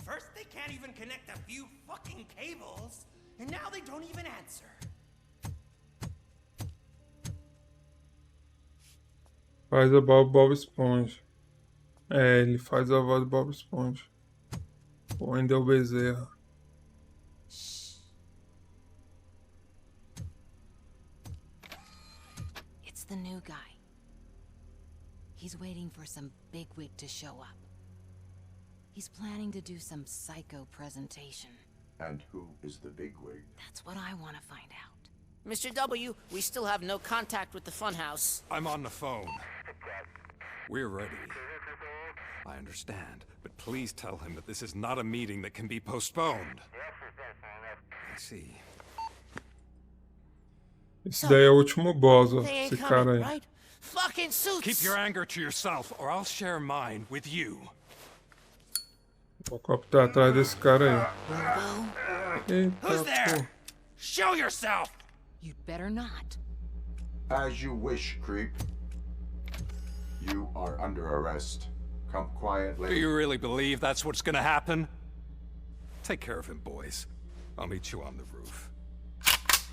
First they can't even connect a few fucking cables, and now they don't even answer. Faz a voz do Bob Esponja. É, ele faz a voz do Bob Esponja. O Wendell Bezerra. It's the new guy. He's waiting for some bigwig to show up. He's planning to do some psycho presentation. And who is the bigwig? That's what I want to find out. Mr. W, we still have no contact with the funhouse. I'm on the phone. We're ready. I understand, but please tell him that this is not a meeting that can be postponed. I see. Esse daí é o último boss, ó. They ain't Esse cara coming, aí. right? Fucking suits! Keep your anger to yourself, or I'll share mine with you. O copo tá atrás desse cara aí. Who's Eita, there? pô. Show yourself! You'd better not. As you wish, creep. You are under arrest. Come quietly. Do you really believe that's what's gonna happen? Take care of him, boys. I'll meet you on the roof.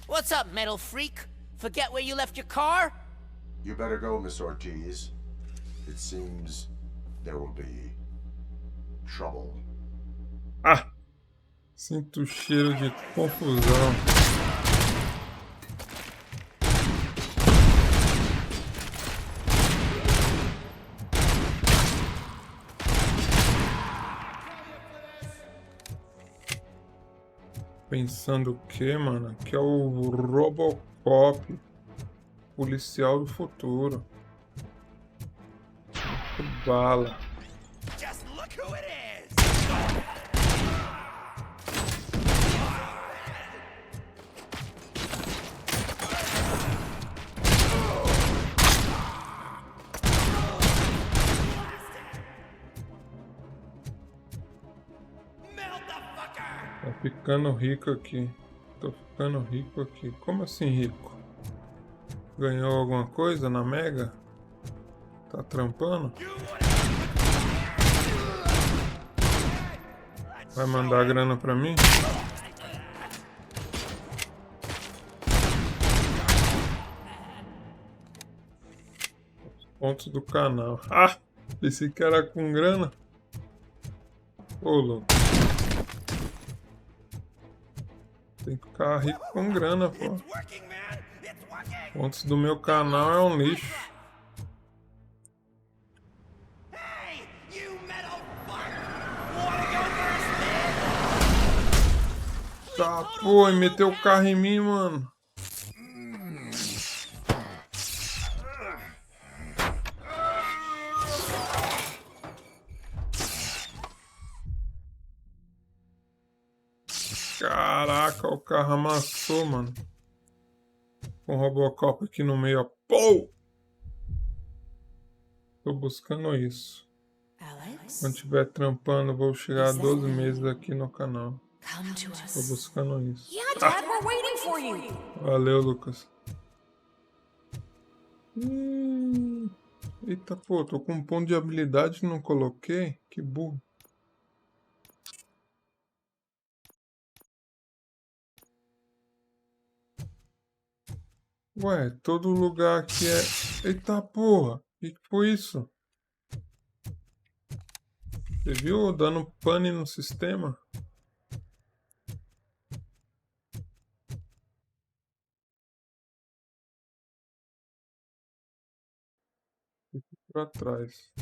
What's up, metal freak? Forget where you left your car? You better go, Miss Ortiz. It seems there will be trouble. Ah! Sinto o cheiro de confusão. Pensando o que, mano? Que é o RoboCop, policial do futuro. Bala. Just look who it is! Tá ficando rico aqui. Tô ficando rico aqui. Como assim rico? Ganhou alguma coisa na Mega? Tá trampando? Vai mandar grana pra mim? Os pontos do canal. Ah! Pensei que era com grana. Ô, louco. Tem que ficar rico com grana, pô. Pontos do meu canal é um lixo. Tá, pô, e meteu o carro em mim, mano. Caraca, o carro amassou, mano. Com o RoboCop aqui no meio, ó. Pô! Tô buscando isso. Quando tiver trampando, vou chegar a 12 meses aqui no canal. Tô buscando isso. Valeu, Lucas. Eita, pô, tô com um ponto de habilidade e não coloquei. Que burro. Ué, todo lugar aqui é... Eita, porra. Que foi isso? Você viu dando pane no sistema? Fique pra trás.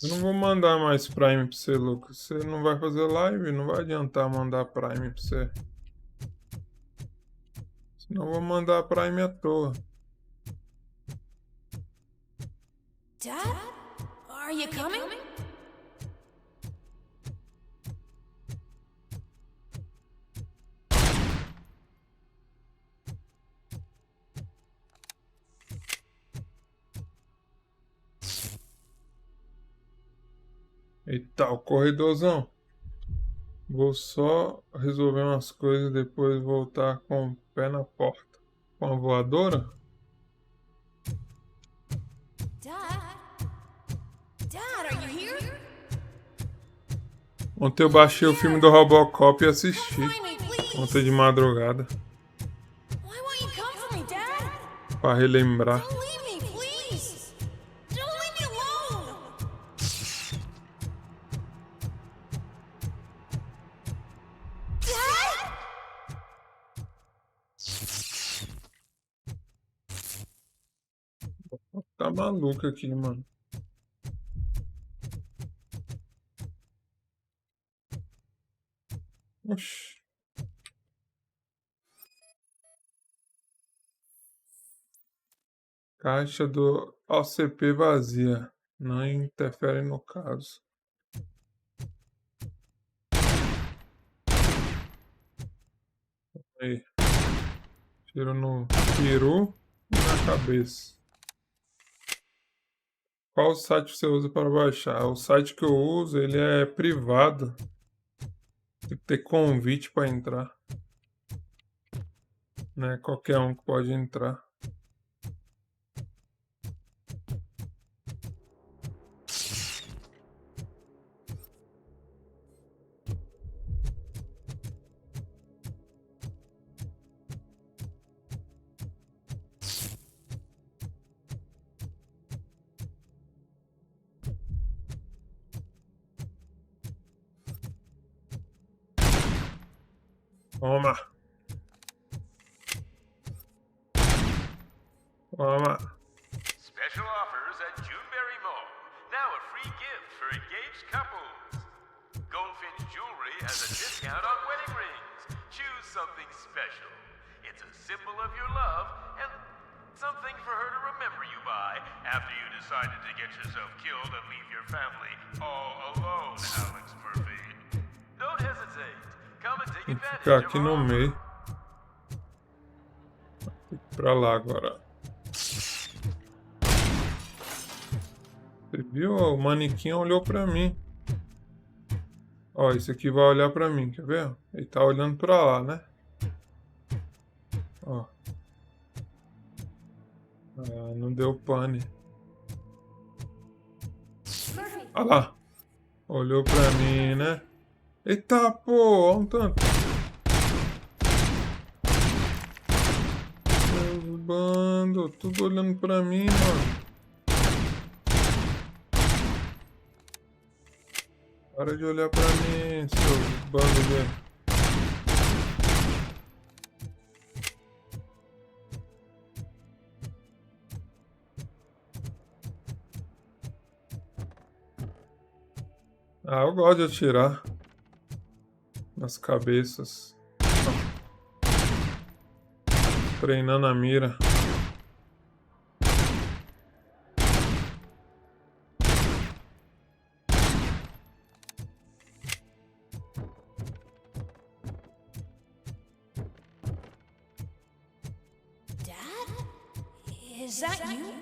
Eu não vou mandar mais Prime pra você, Lucas. Você não vai fazer live, não vai adiantar mandar Prime pra você. Senão eu vou mandar Prime à toa. Dad? Are you coming? Eita, o corredorzão. Vou só resolver umas coisas e depois voltar com o pé na porta. Com a voadora? Dad? Dad, are you here? Ontem eu baixei o filme do RoboCop e assisti. Ontem de madrugada. Why won't you come for me, Dad? Pra relembrar. Don't leave me, please. Don't leave me alone. Dad? Tá maluco aqui, mano. Oxi. Caixa do OCP vazia. Não interfere no caso. Aí. Tiro no peru e na cabeça. Qual site você usa para baixar? O site que eu uso, ele é privado. Tem que ter convite para entrar. Não é qualquer um que pode entrar. Toma. Toma. Special offers at Juneberry Mall. Now a free gift for engaged couples. Goldfinch Jewelry has a discount on wedding rings. Choose something special. It's a symbol of your love and something for her to remember you by after you decided to get yourself killed and leave your family all alone, Alex Murphy. Don't hesitate. Come and take Tem que advantage ficar of aqui our no offer. meio. Tem que ir pra lá agora. Você viu? O manequim olhou pra mim. Ó, esse aqui vai olhar pra mim, quer ver? Ele tá olhando pra lá, né? Ó. Ah, não deu pane. Olha lá. Olhou pra mim, né? Eita, pô, olha um tanto. Os bando, tudo olhando pra mim, mano. Para de olhar pra mim, seu bando de... Ah, eu gosto de atirar nas cabeças. Treinando a mira. Is that you?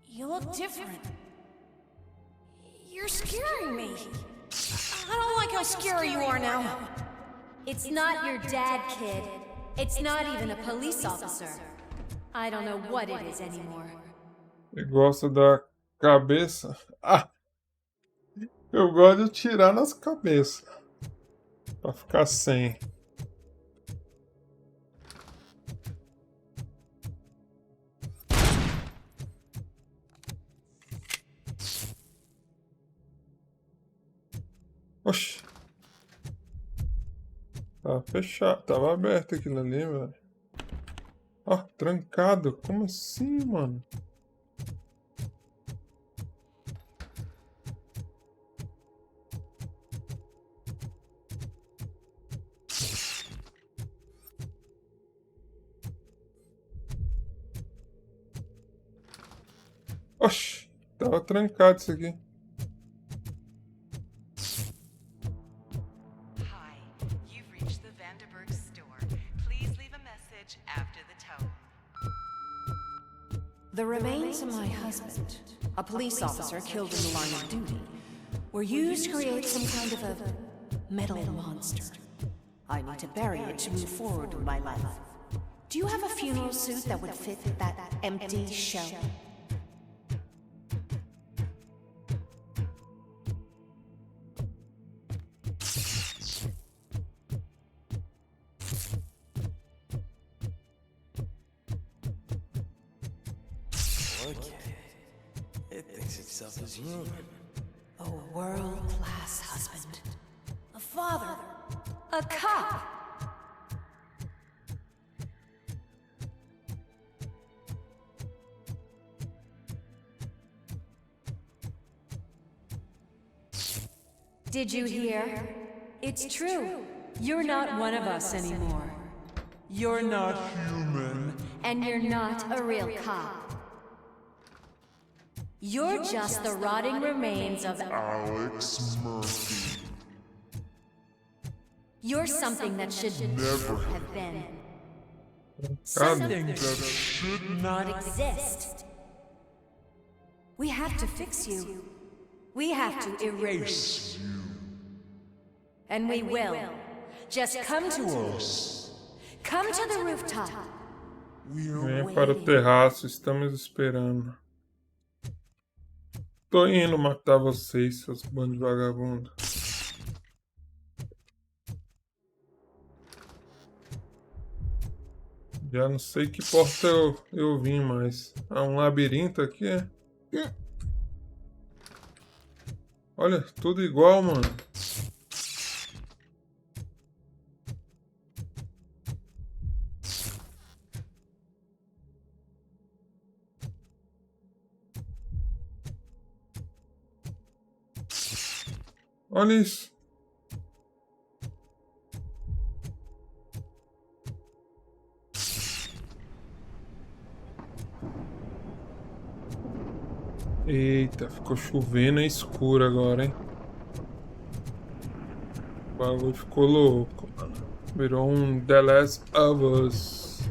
You look different. You're scaring me. I don't like how scary you are now. It's not your dad, kid. It's not even a police officer. I don't know what it is anymore. Ele gosta da cabeça. Ah! Eu gosto de atirar nas cabeças. Pra ficar sem. Oxi. Tá fechado. Tava aberto aquilo ali, velho. Ó, trancado. Como assim, mano? Oxi. Tava trancado isso aqui. The remains of my husband, a police officer killed in the line of duty, were used to create some kind of a metal monster. I need to bury it to move forward with my life. Do you have a funeral suit that would fit that empty shell? It thinks itself as human. A world-class husband. A father. A cop. Did you hear? It's true. You're not one of us anymore. You're not human. And you're not a real cop. You're just the rotting remains of Alex Murphy. You're something that should never have been. Something that should not exist. We have to fix you. We have to erase you. And we will. Just come to us. Come to the rooftop. Venha para o terraço, estamos esperando. Tô indo matar vocês, seus bandos de vagabundo. Já não sei que porta eu vim mais. Ah, um labirinto aqui, é? Olha, tudo igual, mano. Olha isso. Eita, ficou chovendo e escuro agora, hein? O bagulho ficou louco, mano. Virou um The Last of Us.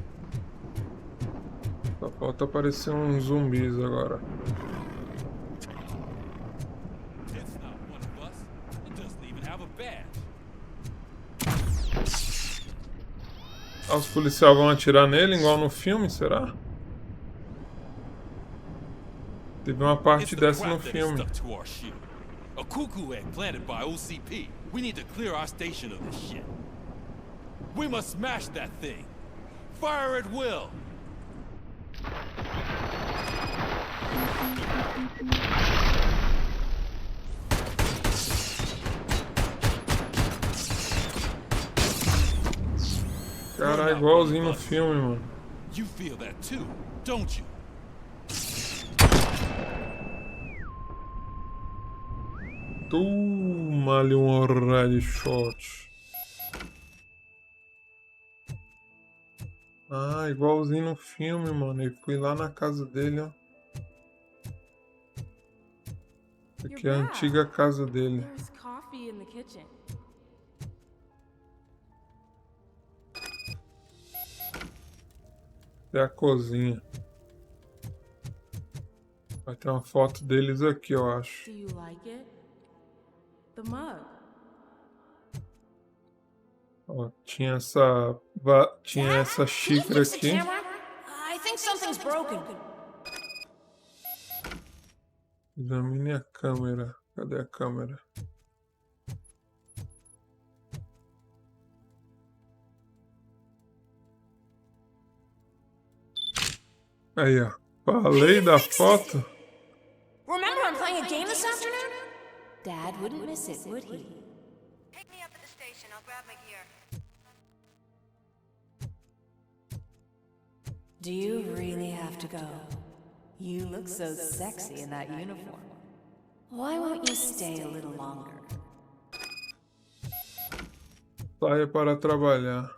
Só falta aparecer uns zumbis agora. Ah, os policiais vão atirar nele igual no filme, será? Teve uma parte dessa no filme. A cuckoo egg planted by OCP. We need to clear our station of this shit. We must smash that thing. Fire at will. Caralho, igualzinho no filme, mano. You feel that too, don't you? Toma-lhe um headshot. Ah, igualzinho no filme, mano. Eu fui lá na casa dele, ó. Aqui é a antiga casa dele. É a cozinha. Vai ter uma foto deles aqui, eu acho. Ó, tinha essa xícara aqui. I think something's broken. Examine a câmera. Cadê a câmera? Aí, ó. Falei da foto. Remember I'm playing a game this afternoon? Dad wouldn't miss it, would he? Pick me up at the station. I'll grab my gear. Do you really have to go? You look so sexy in that uniform. Why won't you stay a little longer? Saia para trabalhar.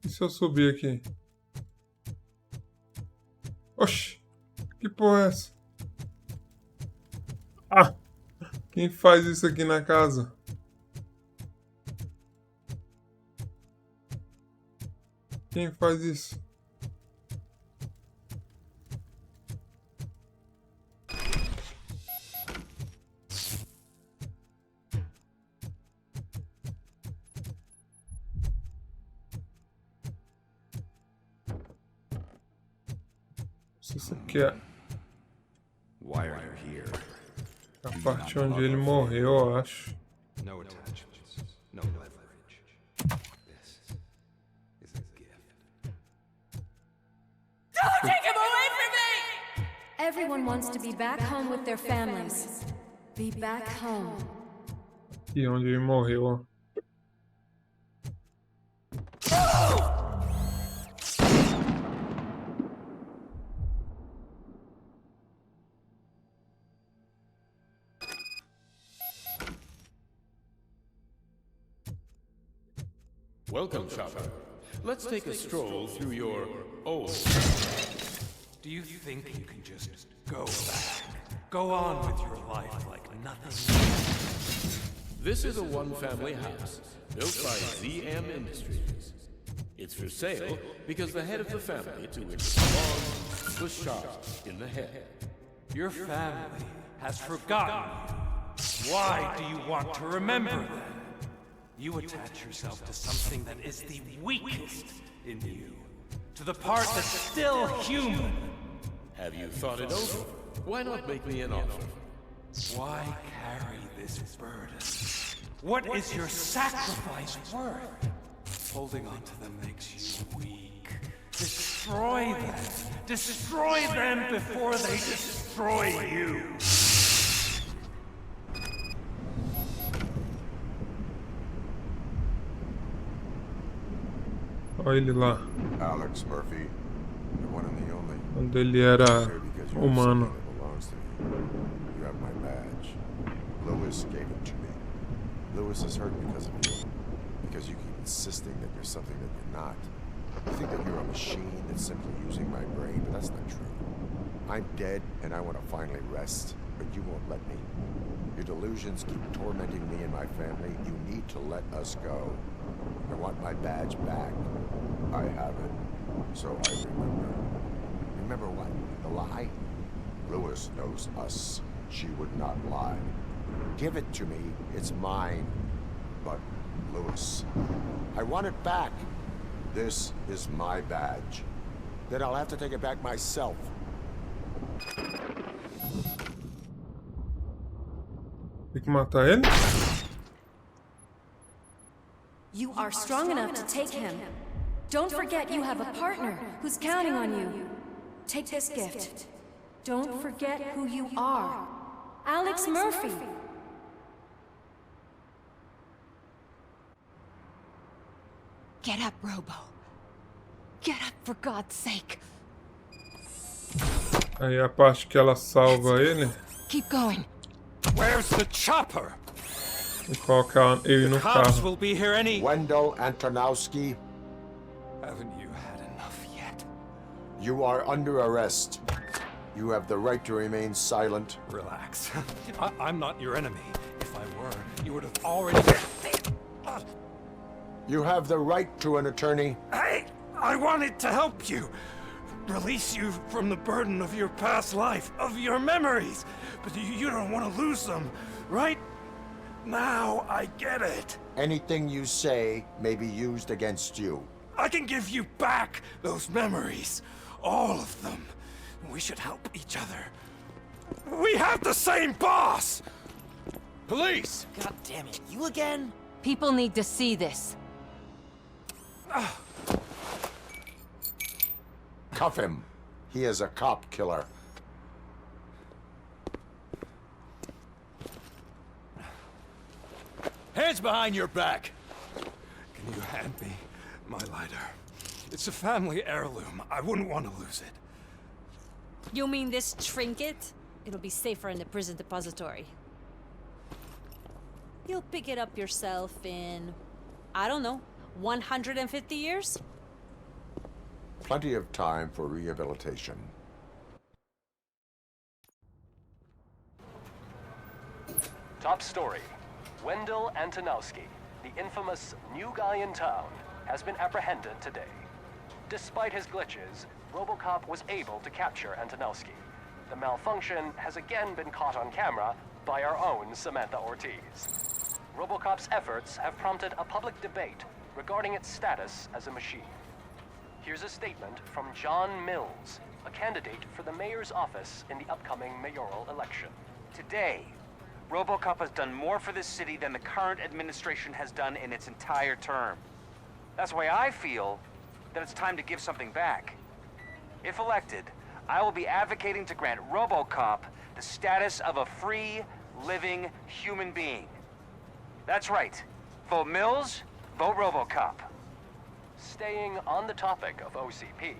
E se eu subir aqui? Oxi! Que porra é essa? Ah! Quem faz isso aqui na casa? Quem faz isso? Isso aqui é a parte onde ele morreu, eu acho. No attachments, no leverage. This is a gift. Don't take him away from me! Everyone wants to be back home with their families. Be back home. E onde ele morreu, ó. Welcome, shopper. Let's take a stroll through your old. Do you think you can just go back? Go on with your life like nothing? This is a one-family house built by ZM Industries. It's for sale because the head of the family to which it belongs was shot in the head. Your family has forgotten you. Why do you want to remember them? You attach yourself to something that is the weakest in you. To the part that's still human. Have you thought it over? Why not make me an offer? Why carry this burden? What is your sacrifice worth? Holding on to them makes you weak. Destroy them. Destroy them before they destroy you. Olha ele lá. Alex Murphy, the one and the only. Quando ele era humano. You have my badge. Lewis gave it to me. Lewis is hurt because of you. Because you keep insisting that you're something that you're not. You think that you're a machine that's simply using my brain, but that's not true. I'm dead, and I want to finally rest, but you won't let me. Your delusions keep tormenting me and my family. You need to let us go. I want my badge back. I have it, so I remember. Remember what? The lie? Lewis knows us. She would not lie. Give it to me. It's mine. But, Lewis, I want it back. This is my badge. Then I'll have to take it back myself. Tem que matar ele? You are strong enough to take him. Don't forget you have a partner who's counting on you. Take this gift. Don't forget who you are. Alex Murphy. Get up, Robo. Get up, for God's sake. Aí a parte que ela salva ele Keep going. Where's the chopper? e coloca ele no Cops carro. will be here any... Wendell Antonowski, Haven't you had enough yet? you are under arrest. You have the right to remain silent. Relax. I'm not your enemy. If I were, you would have already... You have the right to an attorney. Hey! I wanted to help you. Release you from the burden of your past life, of your memories. But you don't want to lose them, right? Now I get it. Anything you say may be used against you. I can give you back those memories. All of them. We should help each other. We have the same boss! Police! God damn it, you again? People need to see this. Cuff him. He is a cop killer. Hands behind your back! Can you hand me my lighter? It's a family heirloom. I wouldn't want to lose it. You mean this trinket? It'll be safer in the prison depository. You'll pick it up yourself in, I don't know, 150 years? Plenty of time for rehabilitation. Top story. Wendell Antonowski, the infamous new guy in town, has been apprehended today. Despite his glitches, RoboCop was able to capture Antonowski. The malfunction has again been caught on camera by our own Samantha Ortiz. RoboCop's efforts have prompted a public debate regarding its status as a machine. Here's a statement from John Mills, a candidate for the mayor's office in the upcoming mayoral election. Today, RoboCop has done more for this city than the current administration has done in its entire term. That's why I feel that it's time to give something back. If elected, I will be advocating to grant RoboCop the status of a free, living human being. That's right. Vote Mills, vote RoboCop. Staying on the topic of OCP,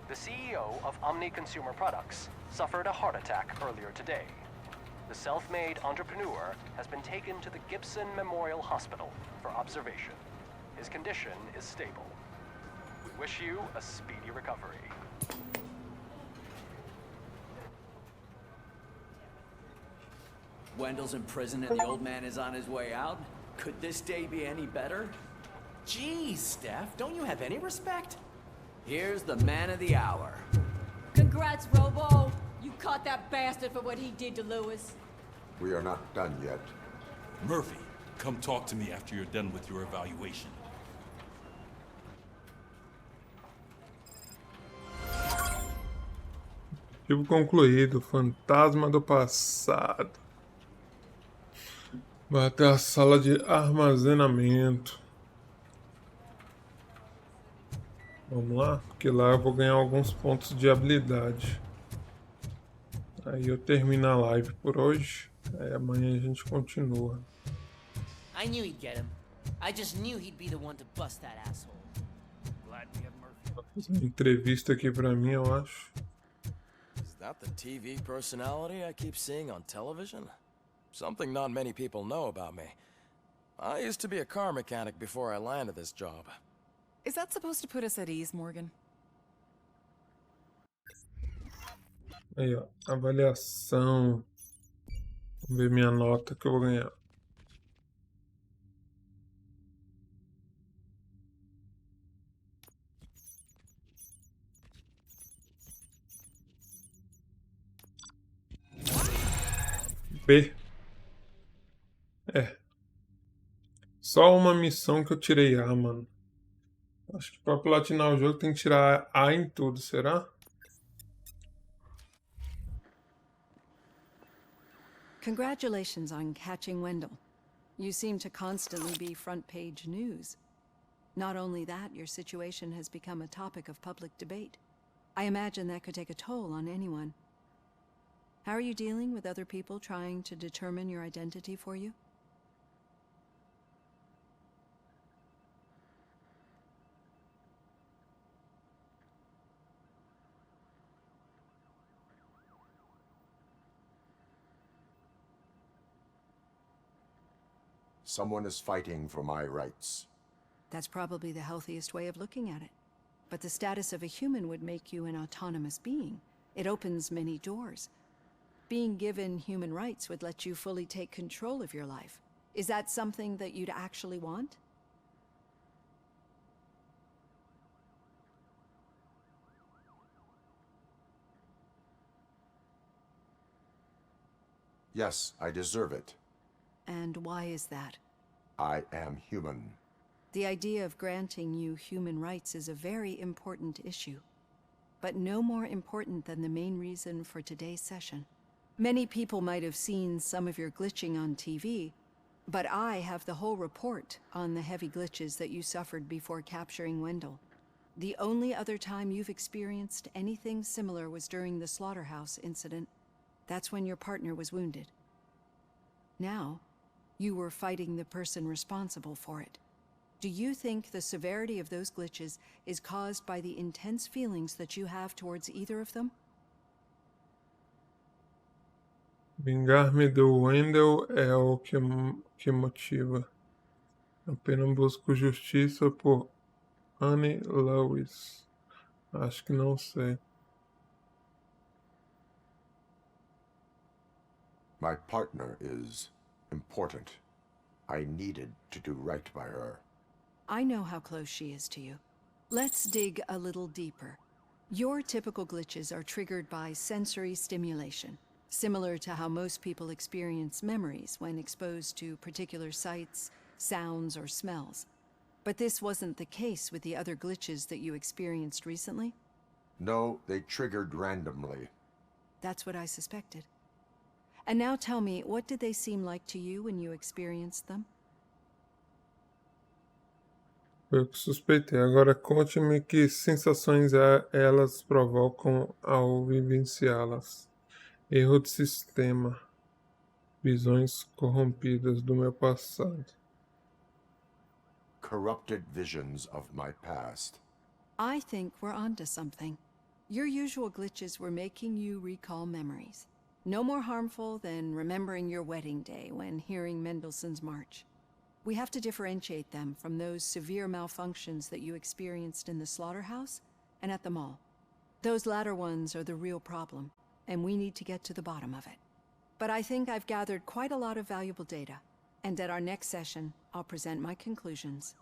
the CEO of Omni Consumer Products suffered a heart attack earlier today. The self-made entrepreneur has been taken to the Gibson Memorial Hospital for observation. His condition is stable. We wish you a speedy recovery. Wendell's in prison and the old man is on his way out? Could this day be any better? Geez, Steph, don't you have any respect? Here's the man of the hour. Congrats, Robo! You caught that bastard for what he did to Lewis. We are not done yet. Murphy, come talk to me after you're done with your evaluation. Objetivo concluído. Fantasma do passado. Vai até a sala de armazenamento. Vamos lá, porque lá eu vou ganhar alguns pontos de habilidade. Aí eu termino a live por hoje. Aí amanhã a gente continua. I knew he'd get him. I just knew he'd be the one to bust that asshole. Glad we have Murphy. Vou fazer uma entrevista aqui pra mim, eu acho. Is that the TV personality I keep seeing on television? Something not many people know about me. I used to be a car mechanic before I landed this job. Is that supposed to put us at ease, Morgan? Aí, ó. Avaliação. Vamos ver minha nota que eu vou ganhar. B. É. Só uma missão que eu tirei A, mano. Acho que pra platinar o jogo tem que tirar A em tudo, será? Congratulations on catching Wendell. You seem to constantly be front page news. Not only that, your situation has become a topic of public debate. I imagine that could take a toll on anyone. How are you dealing with other people trying to determine your identity for you? Someone is fighting for my rights. That's probably the healthiest way of looking at it. But the status of a human would make you an autonomous being. It opens many doors. Being given human rights would let you fully take control of your life. Is that something that you'd actually want? Yes, I deserve it. And why is that? I am human. The idea of granting you human rights is a very important issue, but no more important than the main reason for today's session. Many people might have seen some of your glitching on TV, but I have the whole report on the heavy glitches that you suffered before capturing Wendell. The only other time you've experienced anything similar was during the slaughterhouse incident. That's when your partner was wounded. Now, you were fighting the person responsible for it. Do you think the severity of those glitches is caused by the intense feelings that you have towards either of them? Vingar-me do Wendell é o que motiva. Apenas busco justiça por Annie Lewis. Acho que não sei. My partner is important. I needed to do right by her. I know how close she is to you. Let's dig a little deeper. Your typical glitches are triggered by sensory stimulation, similar to how most people experience memories when exposed to particular sights, sounds, or smells. But this wasn't the case with the other glitches that you experienced recently? No, they triggered randomly. That's what I suspected. And now tell me, what did they seem like to you when you experienced them? Foi o que suspeitei. Agora conte-me que sensações elas provocam ao vivenciá-las. Erro de sistema. Visões corrompidas do meu passado. Corrupted visions of my past. I think we're onto something. Your usual glitches were making you recall memories. No more harmful than remembering your wedding day when hearing Mendelssohn's March. We have to differentiate them from those severe malfunctions that you experienced in the slaughterhouse and at the mall. Those latter ones are the real problem, and we need to get to the bottom of it. But I think I've gathered quite a lot of valuable data, and at our next session, I'll present my conclusions.